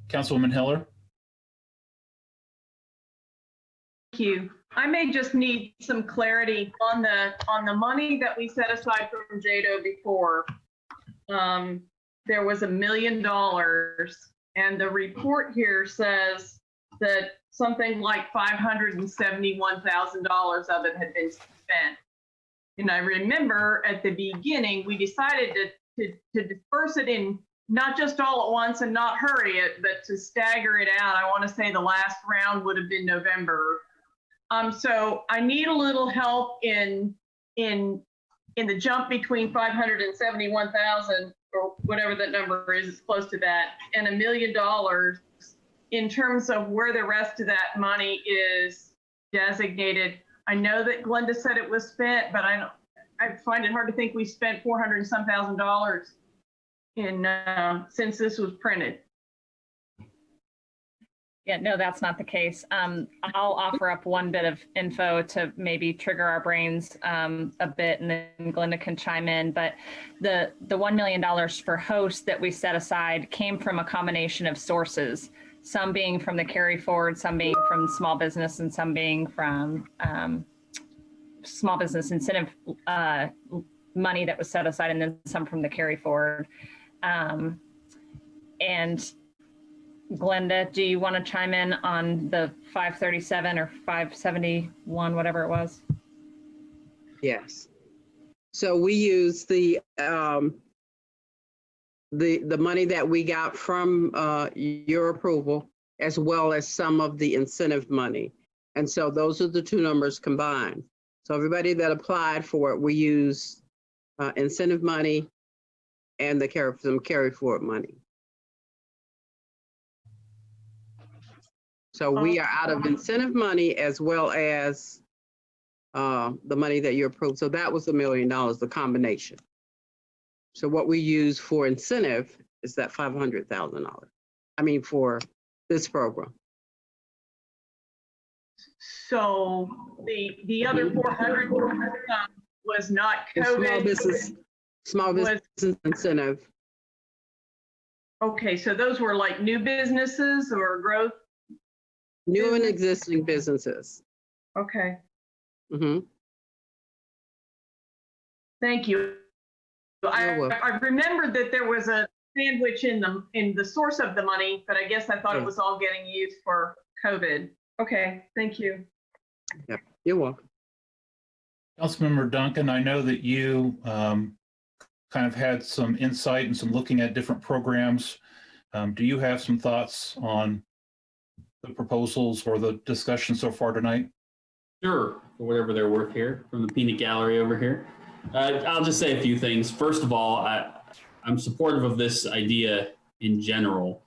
Councilwoman Heller? Thank you. I may just need some clarity on the money that we set aside from JEDO before. There was $1 million, and the report here says that something like $571,000 of it had been spent. And I remember at the beginning, we decided to disperse it in not just all at once and not hurry it, but to stagger it out. I want to say the last round would have been November. So I need a little help in the jump between 571,000 or whatever that number is, it's close to that, and $1 million in terms of where the rest of that money is designated. I know that Glenda said it was spent, but I find it hard to think we spent $400 and some thousand in since this was printed. Yeah, no, that's not the case. I'll offer up one bit of info to maybe trigger our brains a bit, and then Glenda can chime in. But the $1 million for hosts that we set aside came from a combination of sources, some being from the carry forward, some being from small business, and some being from small business incentive money that was set aside, and then some from the carry forward. And Glenda, do you want to chime in on the 537 or 571, whatever it was? Yes. So we use the money that we got from your approval, as well as some of the incentive money. And so those are the two numbers combined. So everybody that applied for it, we use incentive money and some carry forward money. So we are out of incentive money as well as the money that you approved. So that was $1 million, the combination. So what we use for incentive is that $500,000. I mean, for this program. So the other 400 was not COVID. Small business incentive. Okay, so those were like new businesses or growth? New and existing businesses. Okay, Mm-hmm. thank you. I remembered that there was a sandwich in the source of the money, but I guess I thought it was all getting used for COVID. Okay, thank you. Yeah, you're welcome. Councilmember Duncan, I know that you kind of had some insight and some looking at different programs. Do you have some thoughts on the proposals or the discussion so far tonight? Sure, for whatever they're worth here from the peanut gallery over here. I'll just say a few things. First of all, I'm supportive of this idea in general.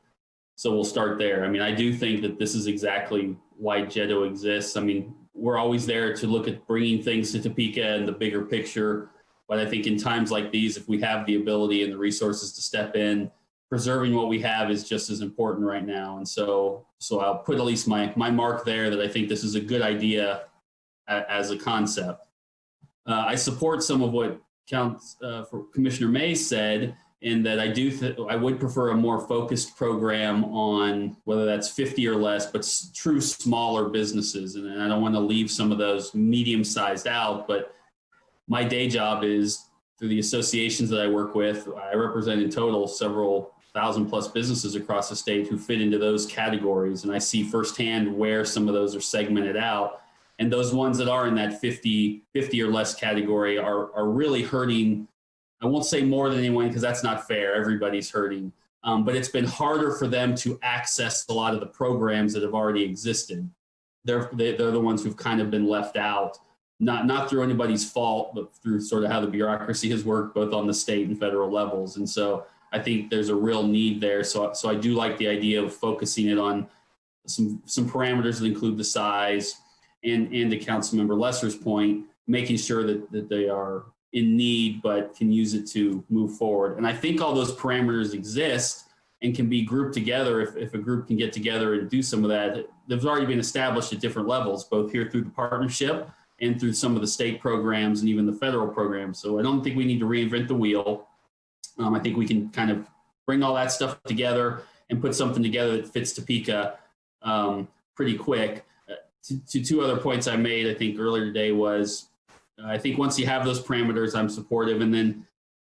So we'll start there. I mean, I do think that this is exactly why JEDO exists. I mean, we're always there to look at bringing things to Topeka and the bigger picture. But I think in times like these, if we have the ability and the resources to step in, preserving what we have is just as important right now. And so I'll put at least my mark there that I think this is a good idea as a concept. I support some of what Commissioner May said, in that I would prefer a more focused program on whether that's 50 or less, but true smaller businesses. And I don't want to leave some of those medium-sized out, but my day job is through the associations that I work with. I represent in total several thousand plus businesses across the state who fit into those categories. And I see firsthand where some of those are segmented out. And those ones that are in that 50 or less category are really hurting. I won't say more than anyone because that's not fair. Everybody's hurting. But it's been harder for them to access a lot of the programs that have already existed. They're the ones who've kind of been left out, not through anybody's fault, but through sort of how the bureaucracy has worked both on the state and federal levels. And so I think there's a real need there. So I do like the idea of focusing it on some parameters that include the size and to Councilmember Lesser's point, making sure that they are in need, but can use it to move forward. And I think all those parameters exist and can be grouped together if a group can get together and do some of that. They've already been established at different levels, both here through the partnership and through some of the state programs and even the federal programs. So I don't think we need to reinvent the wheel. I think we can kind of bring all that stuff together and put something together that fits Topeka pretty quick. To two other points I made, I think earlier today was, I think once you have those parameters, I'm supportive. And then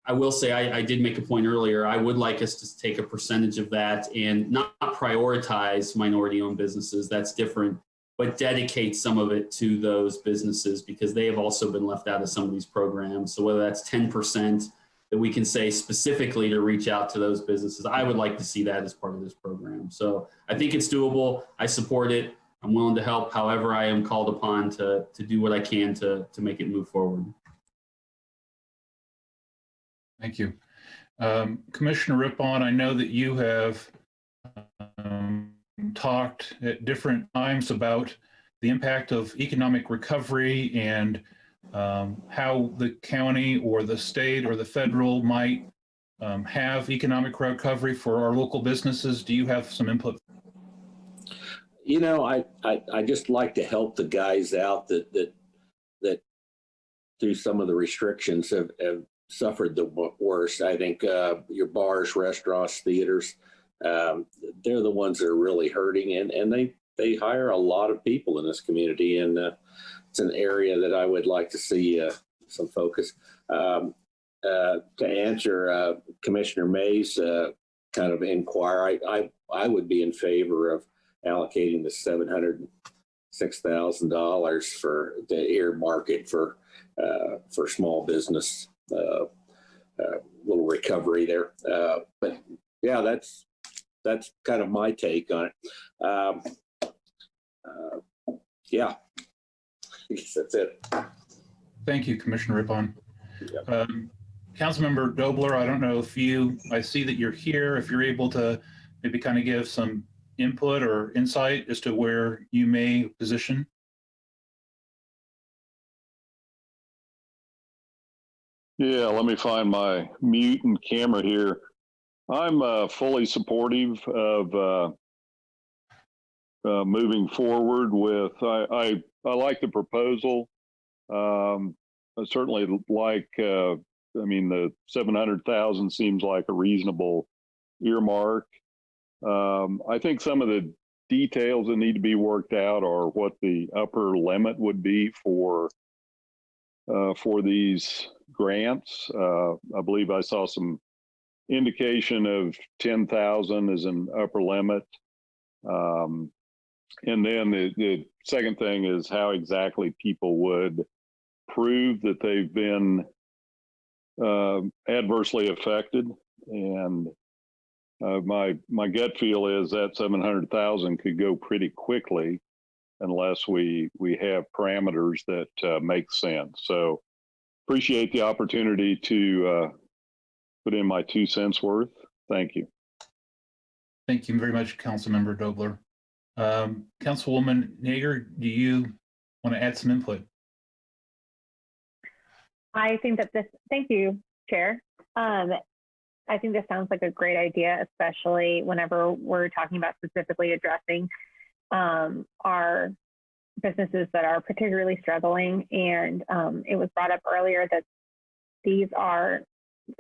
I will say, I did make a point earlier, I would like us to take a percentage of that and not prioritize minority-owned businesses, that's different, but dedicate some of it to those businesses because they have also been left out of some of these programs. So whether that's 10% that we can say specifically to reach out to those businesses, I would like to see that as part of this program. So I think it's doable. I support it. I'm willing to help however I am called upon to do what I can to make it move forward. Thank you. Commissioner Rippon, I know that you have talked at different times about the impact of economic recovery and how the county or the state or the federal might have economic recovery for our local businesses. Do you have some input? You know, I just like to help the guys out that through some of the restrictions have suffered the worst. I think your bars, restaurants, theaters, they're the ones that are really hurting, and they hire a lot of people in this community, and it's an area that I would like to see some focus. To answer Commissioner May's kind of inquiry, I would be in favor of allocating the $706,000 for the earmark it for small business, little recovery there. But yeah, that's kind of my take on it. Yeah, I guess that's it. Thank you, Commissioner Rippon. Yep. Councilmember Dobler, I don't know if I see that you're here, if you're able to maybe kind of give some input or insight as to where you may position? Yeah, let me find my mute and camera here. I'm fully supportive of moving forward with. I like the proposal. I certainly like. I mean, the 700,000 seems like a reasonable earmark. I think some of the details that need to be worked out are what the upper limit would be for these grants. I believe I saw some indication of 10,000 as an upper limit. And then the second thing is how exactly people would prove that they've been adversely affected. And my gut feel is that 700,000 could go pretty quickly unless we have parameters that make sense. So appreciate the opportunity to put in my 2 cents worth. Thank you. Thank you very much, Councilmember Dobler. Councilwoman Nager, do you want to add some input? I think that thank you, Chair. I think this sounds like a great idea, especially whenever we're talking about specifically addressing our businesses that are particularly struggling. And it was brought up earlier that these are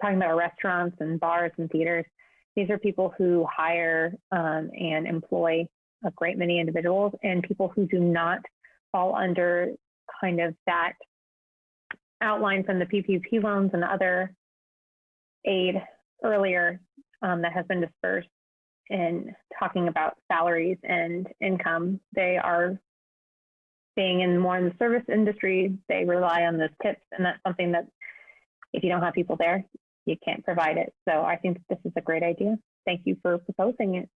talking about restaurants and bars and theaters. These are people who hire and employ a great many individuals, and people who do not fall under kind of that outline from the PPP loans and other aid earlier that has been dispersed in talking about salaries and income. They are being in more in the service industry. They rely on those tips, and that's something that if you don't have people there, you can't provide it. So I think this is a great idea. Thank you for proposing it.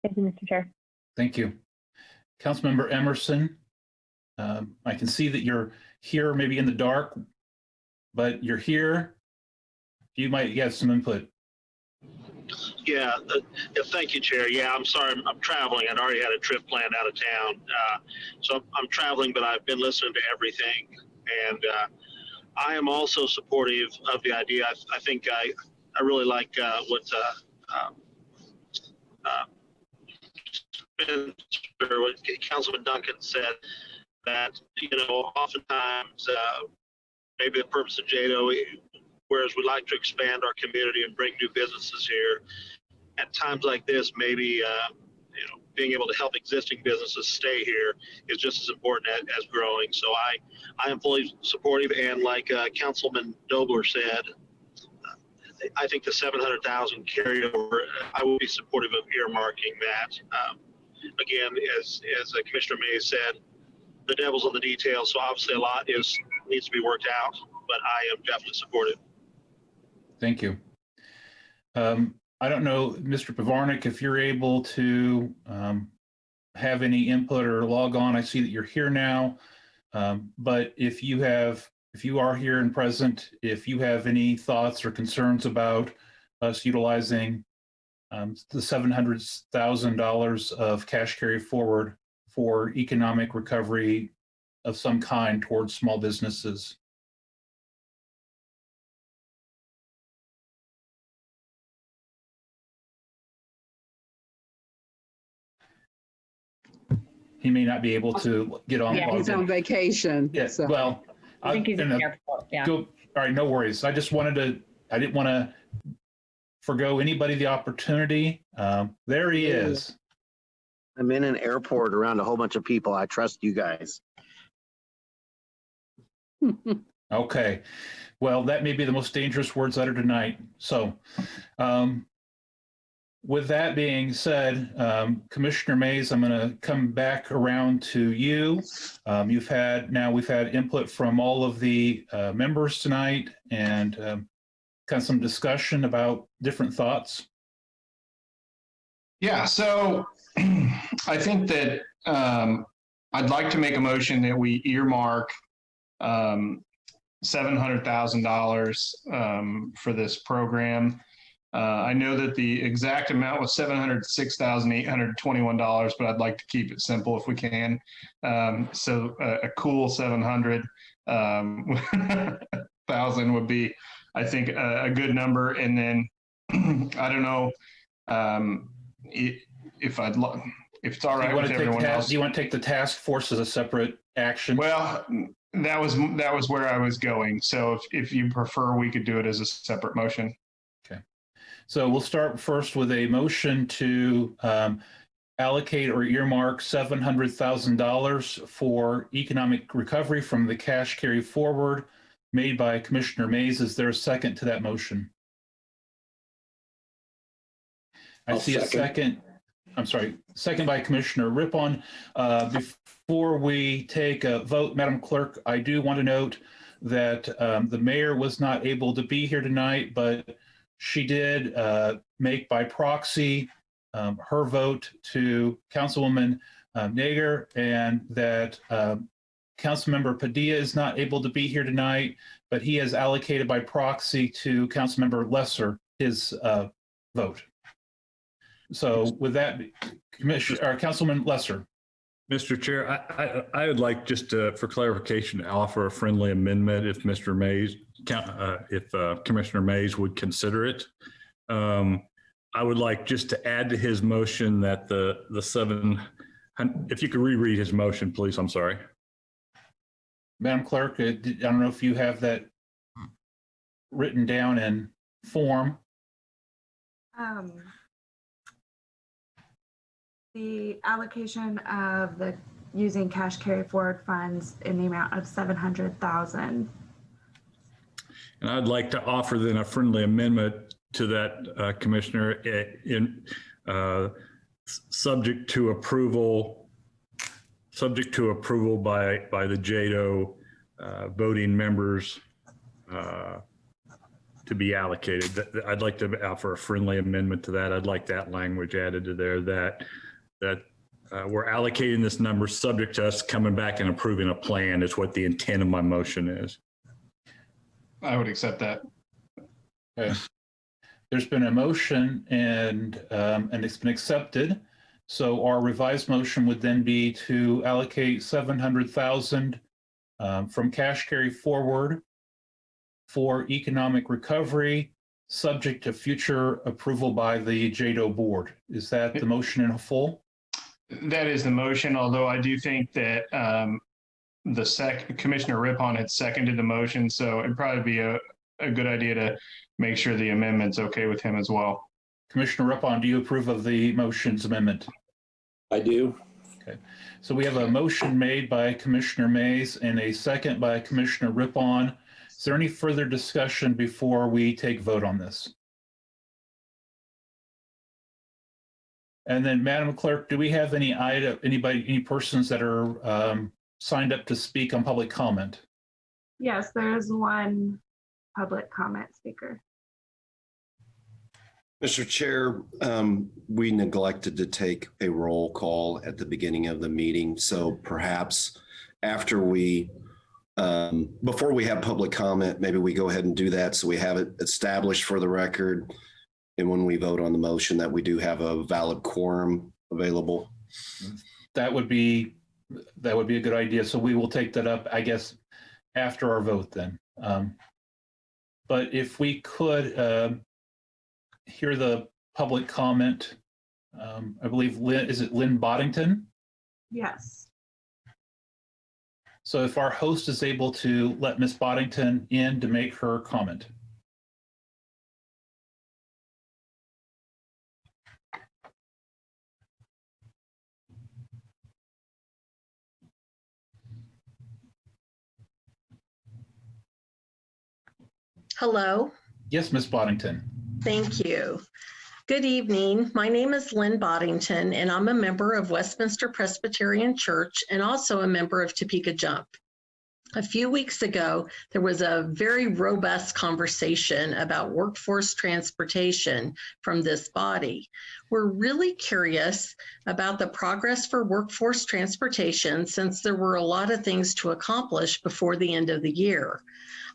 Thank you, Mr. Chair. Thank you. Councilmember Emerson, I can see that you're here maybe in the dark, but you're here. You might get some input. Yeah, thank you, Chair. Yeah, I'm sorry, I'm traveling. I'd already had a trip planned out of town. So I'm traveling, but I've been listening to everything. And I am also supportive of the idea. I think I really like what Councilman Duncan said, that, oftentimes maybe the purpose of JEDO, whereas we like to expand our community and bring new businesses here, at times like this, maybe being able to help existing businesses stay here is just as important as growing. So I am fully supportive, and like Councilman Dobler said, I think the 700,000 carryover, I would be supportive of earmarking that. Again, as Commissioner Mays said, the devil's in the details, so obviously a lot needs to be worked out, but I am definitely supportive. Thank you. I don't know, Mr. Pavarnik, if you're able to have any input or log on. I see that you're here now, but if you are here and present, if you have any thoughts or concerns about us utilizing the $700,000 of cash carry forward for economic recovery of some kind towards small businesses. He may not be able to get on. Yeah, he's on vacation. Yes. So. Well, I think he's in the airport. Yeah. All right. No worries. I didn't want to forgo anybody the opportunity. There he is. I'm in an airport around a whole bunch of people. I trust you guys. Okay. Well, that may be the most dangerous words uttered tonight. So, with that being said, Commissioner Mays, I'm going to come back around to you. We've had input from all of the members tonight, and kind of some discussion about different thoughts. Yeah, so I think that I'd like to make a motion that we earmark $700,000 for this program. I know that the exact amount was $706,821, but I'd like to keep it simple if we can. So a cool 700,000 would be, I think, a good number. And then I don't know if it's all right with everyone else. Do you want to take the task force as a separate action? Well, that was where I was going. So if you prefer, we could do it as a separate motion. Okay. So we'll start first with a motion to allocate or earmark $700,000 for economic recovery from the cash carry forward made by Commissioner Mays. Is there a second to that motion? I see a second. I'm sorry, second by Commissioner Rippon. Before we take a vote, Madam Clerk, I do want to note that the mayor was not able to be here tonight, but she did make by proxy her vote to Councilwoman Naeger, and that Councilmember Padilla is not able to be here tonight, but he has allocated by proxy to Councilmember Lesser his vote. So with that, Councilman Lesser. Mr. Chair, I would like just for clarification to offer a friendly amendment if Mr. Mays, if Commissioner Mays would consider it. I would like just to add to his motion that the 700, if you could reread his motion, please. I'm sorry. Madam Clerk, I don't know if you have that written down in form. The allocation of the using cash carry forward funds in the amount of 700,000. And I'd like to offer then a friendly amendment to that, Commissioner, subject to approval by the JEDO voting members to be allocated. I'd like to offer a friendly amendment to that. I'd like that language added to there that we're allocating this number subject to us coming back and approving a plan is what the intent of my motion is. I would accept that. Okay. There's been a motion and it's been accepted. So our revised motion would then be to allocate 700,000 from cash carry forward for economic recovery, subject to future approval by the JEDO board. Is that the motion in full? That is the motion, although I do think that Commissioner Rippon had seconded the motion, so it'd probably be a good idea to make sure the amendment's okay with him as well. Commissioner Rippon, do you approve of the motion's amendment? I do. Okay. So we have a motion made by Commissioner Mays and a second by Commissioner Rippon. Is there any further discussion before we take vote on this? And then, Madam Clerk, do we have any persons that are signed up to speak on public comment? Yes, there is one public comment speaker. Mr. Chair, we neglected to take a roll call at the beginning of the meeting. So perhaps after before we have public comment, maybe we go ahead and do that so we have it established for the record. And when we vote on the motion, that we do have a valid quorum available. That would be a good idea. So we will take that up, I guess, after our vote then. But if we could hear the public comment, I believe is it Lynn Boddington? Yes. So if our host is able to let Ms. Boddington in to make her comment. Hello. Yes, Ms. Boddington. Thank you. Good evening. My name is Lynn Boddington, and I'm a member of Westminster Presbyterian Church and also a member of Topeka Jump. A few weeks ago, there was a very robust conversation about workforce transportation from this body. We're really curious about the progress for workforce transportation since there were a lot of things to accomplish before the end of the year.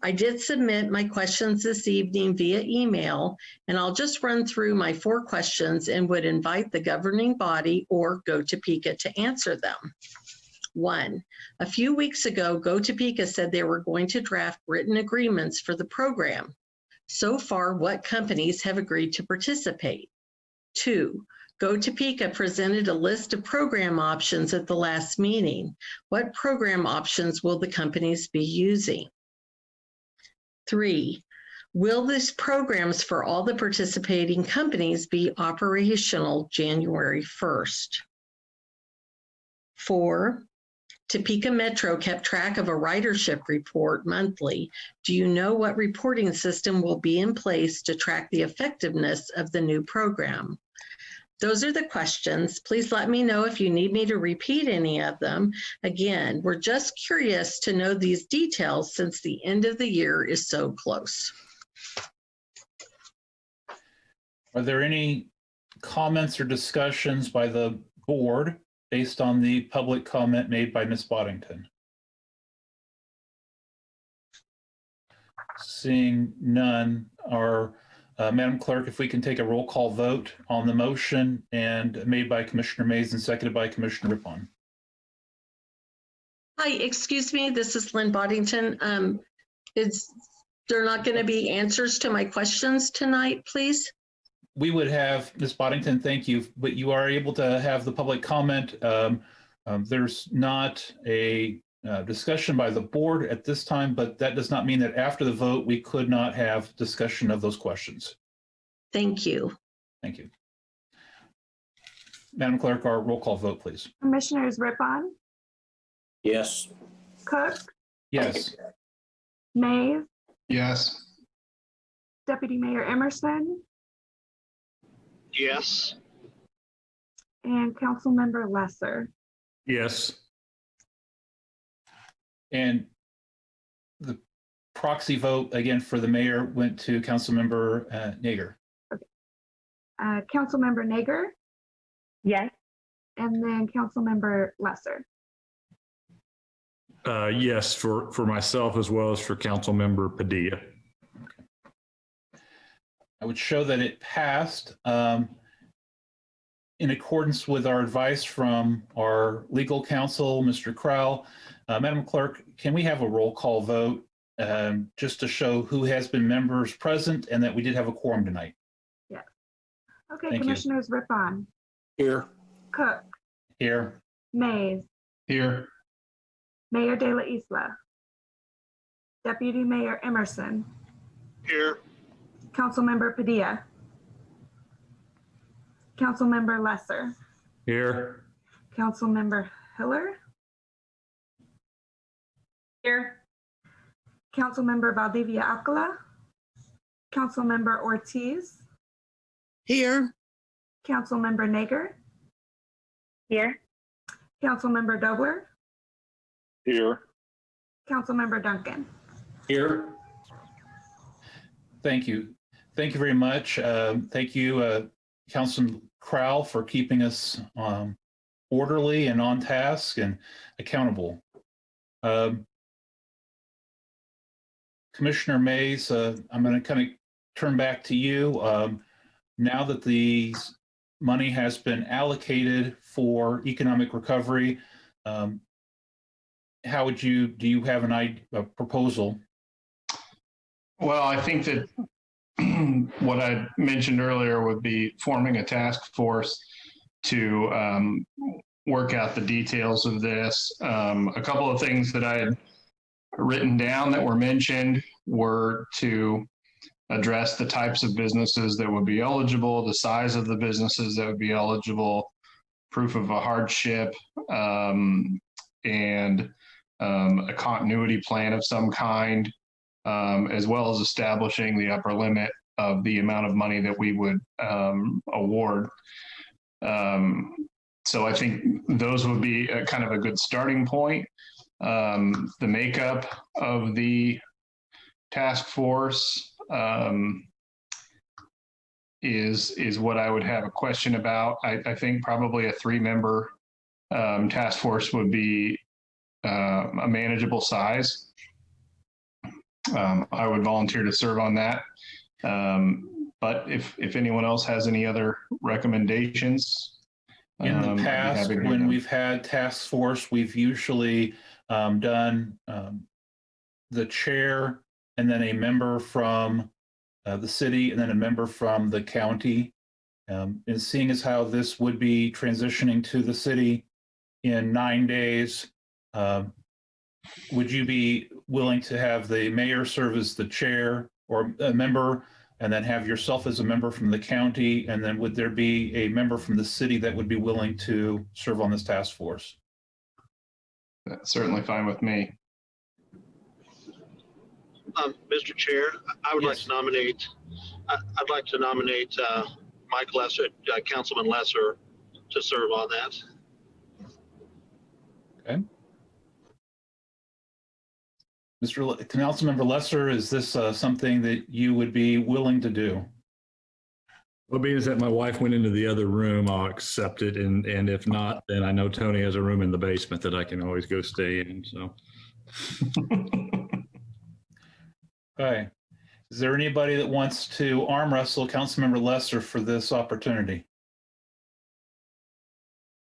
I did submit my questions this evening via email, and I'll just run through my 4 questions and would invite the governing body or GoTopeka to answer them. 1, a few weeks ago, GoTopeka said they were going to draft written agreements for the program. So far, what companies have agreed to participate? 2, GoTopeka presented a list of program options at the last meeting. What program options will the companies be using? 3, will these programs for all the participating companies be operational January 1st? 4, Topeka Metro kept track of a ridership report monthly. Do you know what reporting system will be in place to track the effectiveness of the new program? Those are the questions. Please let me know if you need me to repeat any of them. Again, we're just curious to know these details since the end of the year is so close. Are there any comments or discussions by the board based on the public comment made by Ms. Boddington? Seeing none, our Madam Clerk, if we can take a roll call vote on the motion and made by Commissioner Mays and seconded by Commissioner Rippon. Hi, excuse me, this is Lynn Boddington. Is there not going to be answers to my questions tonight, please? We would have, Ms. Boddington, thank you, but you are able to have the public comment. There's not a discussion by the board at this time, but that does not mean that after the vote, we could not have discussion of those questions. Thank you. Thank you. Madam Clerk, our roll call vote, please. Commissioners Rippon, Yes. Cook, Yes. Mays, Yes. Deputy Mayor Emerson, Yes. and Councilmember Lesser. Yes. And the proxy vote, again, for the mayor went to Councilmember Nager. Councilmember Nager, Yes. and then Councilmember Lesser. Yes, for myself as well as for Councilmember Padilla. I would show that it passed in accordance with our advice from our legal counsel, Mr. Crowell. Madam Clerk, can we have a roll call vote just to show who has been members present and that we did have a quorum tonight? Yes. Okay, Thank Commissioners Rippon, Here. Cook, Here. Mays, Here. Mayor De La Isla, Deputy Mayor Emerson, Here. Councilmember Padilla, Councilmember Lesser, Here. Councilmember Hiller, Here. Councilmember Valdivia Alcala, Councilmember Ortiz, Here. Councilmember Nager, Here. Councilmember Dobler, Here. Councilmember Duncan. Here. Thank you. Thank you very much. Thank you, Councilman Crowell, for keeping us orderly and on task and accountable. Commissioner Mays, I'm going to kind of turn back to you. Now that the money has been allocated for economic recovery, how would you, do you have a proposal? Well, I think that what I mentioned earlier would be forming a task force to work out the details of this. A couple of things that I had written down that were mentioned were to address the types of businesses that would be eligible, the size of the businesses that would be eligible, proof of a hardship, and a continuity plan of some kind, as well as establishing the upper limit of the amount of money that we would award. So I think those would be kind of a good starting point. The makeup of the task force is what I would have a question about. I think probably a 3-member task force would be a manageable size. I would volunteer to serve on that. But if anyone else has any other recommendations, in the I'd be past, happy to hear when them. we've had task force, we've usually done the chair and then a member from the city and then a member from the county. And seeing as how this would be transitioning to the city in 9 days, would you be willing to have the mayor serve as the chair or a member, and then have yourself as a member from the county? And then would there be a member from the city that would be willing to serve on this task force? That's certainly fine with me. Mr. Chair, I would like to nominate. I'd like to nominate Mike Lesser, Councilman Lesser, to serve on that. Okay. Councilmember Lesser, is this something that you would be willing to do? Well, being that my wife went into the other room, I'll accept it. And if not, then I know Tony has a room in the basement that I can always go stay in. So. Okay. Is there anybody that wants to arm wrestle Councilmember Lesser for this opportunity?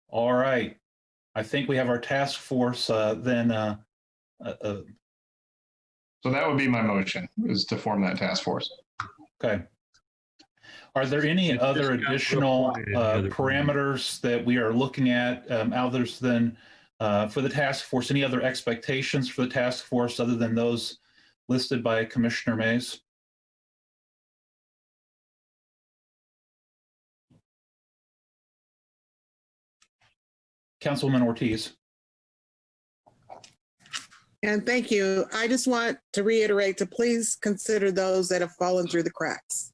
All right. I think we have our task force then. So that would be my motion, is to form that task force. Okay. Are there any other additional parameters that we are looking at others than for the task force? Any other expectations for the task force other than those listed by Commissioner Mays? Councilwoman Ortiz. And thank you. I just want to reiterate to please consider those that have fallen through the cracks.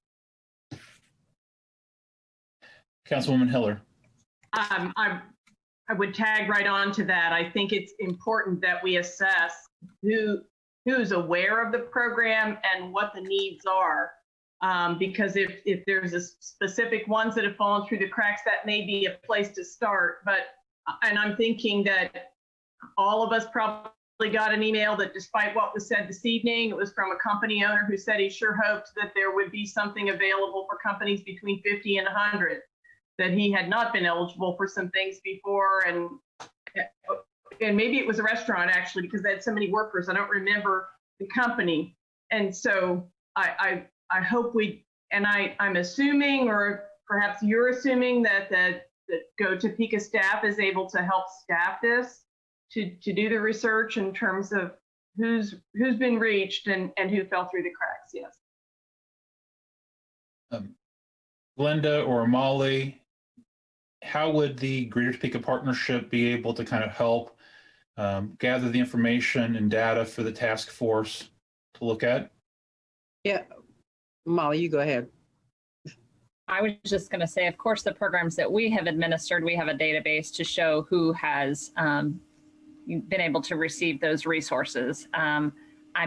Councilwoman Hiller. I would tag right on to that. I think it's important that we assess who's aware of the program and what the needs are. Because if there's a specific ones that have fallen through the cracks, that may be a place to start. And I'm thinking that all of us probably got an email that despite what was said this evening, it was from a company owner who said he sure hoped that there would be something available for companies between 50 and 100, that he had not been eligible for some things before. And maybe it was a restaurant actually, because they had so many workers. I don't remember the company. And so I hope I'm assuming, or perhaps you're assuming that the Go Topeka staff is able to help staff this, to do the research in terms of who's been reached and who fell through the cracks. Yes. Glenda or Molly, how would the Greater Topeka Partnership be able to kind of help gather the information and data for the task force to look at? Yeah, Molly, you go ahead. I was just going to say, of course, the programs that we have administered, we have a database to show who has been able to receive those resources. I'm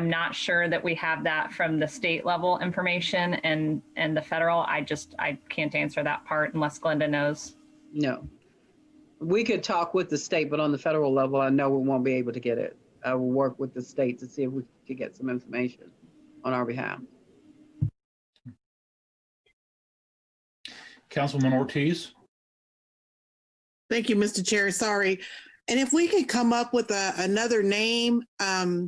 not sure that we have that from the state level information and the federal. I can't answer that part unless Glenda knows. No. We could talk with the state, but on the federal level, I know we won't be able to get it. I will work with the state to see if we could get some information on our behalf. Councilwoman Ortiz. Thank you, Mr. Chair. Sorry. And if we could come up with another name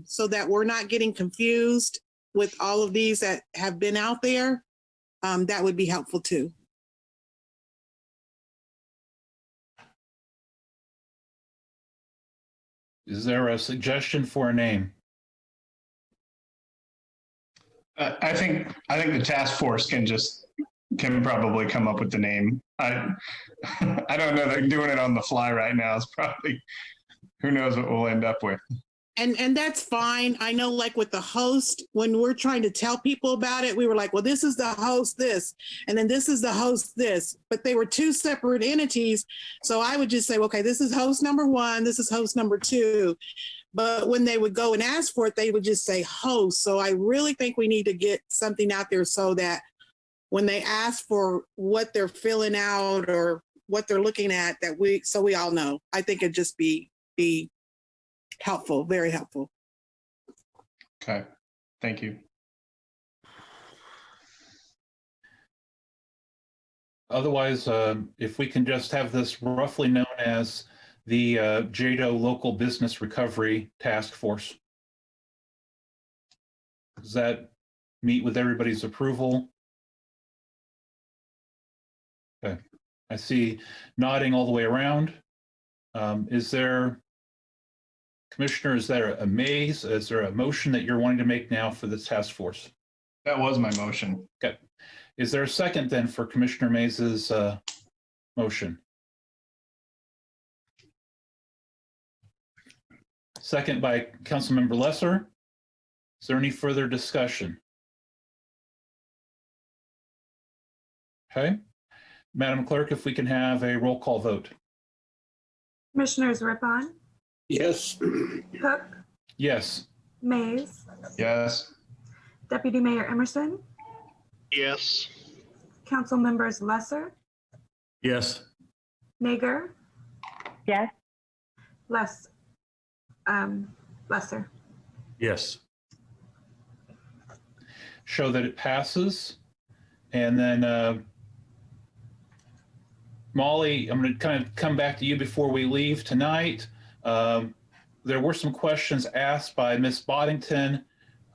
so that we're not getting confused with all of these that have been out there, that would be helpful too. Is there a suggestion for a name? I think the task force can probably come up with the name. I don't know that doing it on the fly right now is probably, who knows what we'll end up with. And that's fine. I know, like with the host, when we're trying to tell people about it, we were like, well, this is the host this, and then this is the host this, but they were two separate entities. So I would just say, okay, this is host number one, this is host number two. But when they would go and ask for it, they would just say host. So I really think we need to get something out there so that when they ask for what they're filling out or what they're looking at, that we all know. I think it'd just be helpful, very helpful. Okay, thank you. Otherwise, if we can just have this roughly known as the JEDO Local Business Recovery Task Force. Does that meet with everybody's approval? Okay, I see nodding all the way around. Is there, Commissioner, is there a maze? Is there a motion that you're wanting to make now for this task force? That was my motion. Okay. Is there a second then for Commissioner Mays's motion? Second by Councilmember Lesser. Is there any further discussion? Okay. Madam Clerk, if we can have a roll call vote. Commissioners Rippon, Yes. Cook, Yes. Mays, Yes. Deputy Mayor Emerson, Yes. Council Members Lesser, Yes. Nager, Yes. Lesser. Yes. Show that it passes. And then Molly, I'm going to kind of come back to you before we leave tonight. There were some questions asked by Ms. Boddington.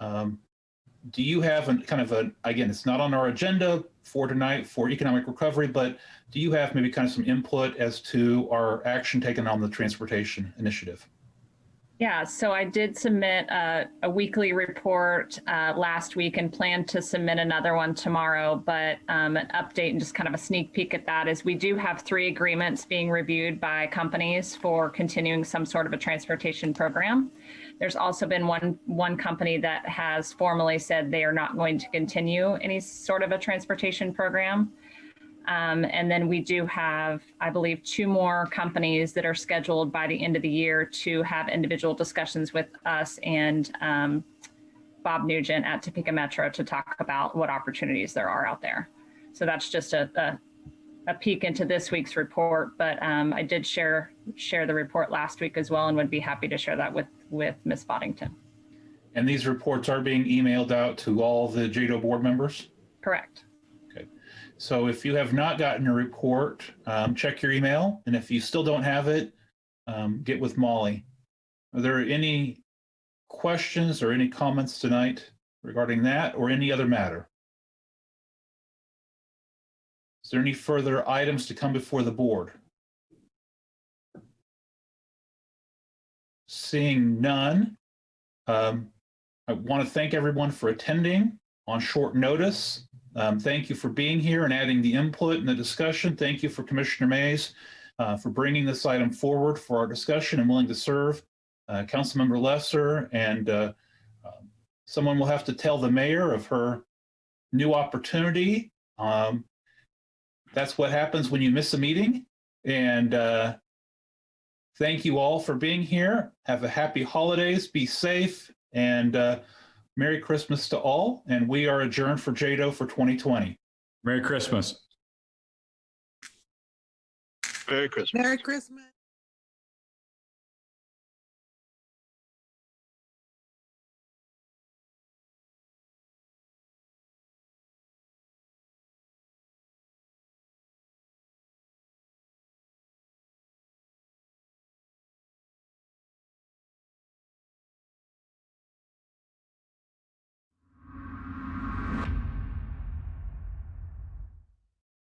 Do you have again, it's not on our agenda for tonight for economic recovery, but do you have maybe kind of some input as to our action taken on the transportation initiative? Yeah, so I did submit a weekly report last week and plan to submit another one tomorrow, but an update and just kind of a sneak peek at that is we do have 3 agreements being reviewed by companies for continuing some sort of a transportation program. There's also been one company that has formally said they are not going to continue any sort of a transportation program. And then we do have, I believe, 2 more companies that are scheduled by the end of the year to have individual discussions with us and Bob Nugent at Topeka Metro to talk about what opportunities there are out there. So that's just a peek into this week's report, but I did share the report last week as well and would be happy to share that with Ms. Boddington. And these reports are being emailed out to all the JEDO board members? Correct. So if you have not gotten a report, check your email. And if you still don't have it, get with Molly. Are there any questions or any comments tonight regarding that or any other matter? Is there any further items to come before the board? Seeing none, I want to thank everyone for attending on short notice. Thank you for being here and adding the input and the discussion. Thank you for Commissioner Mays for bringing this item forward for our discussion and willing to serve. Councilmember Lesser, and someone will have to tell the mayor of her new opportunity. That's what happens when you miss a meeting. And thank you all for being here. Have a happy holidays. Be safe. And Merry Christmas to all, and we are adjourned for JEDO for 2020. Merry Christmas. Merry Christmas. Merry Christmas.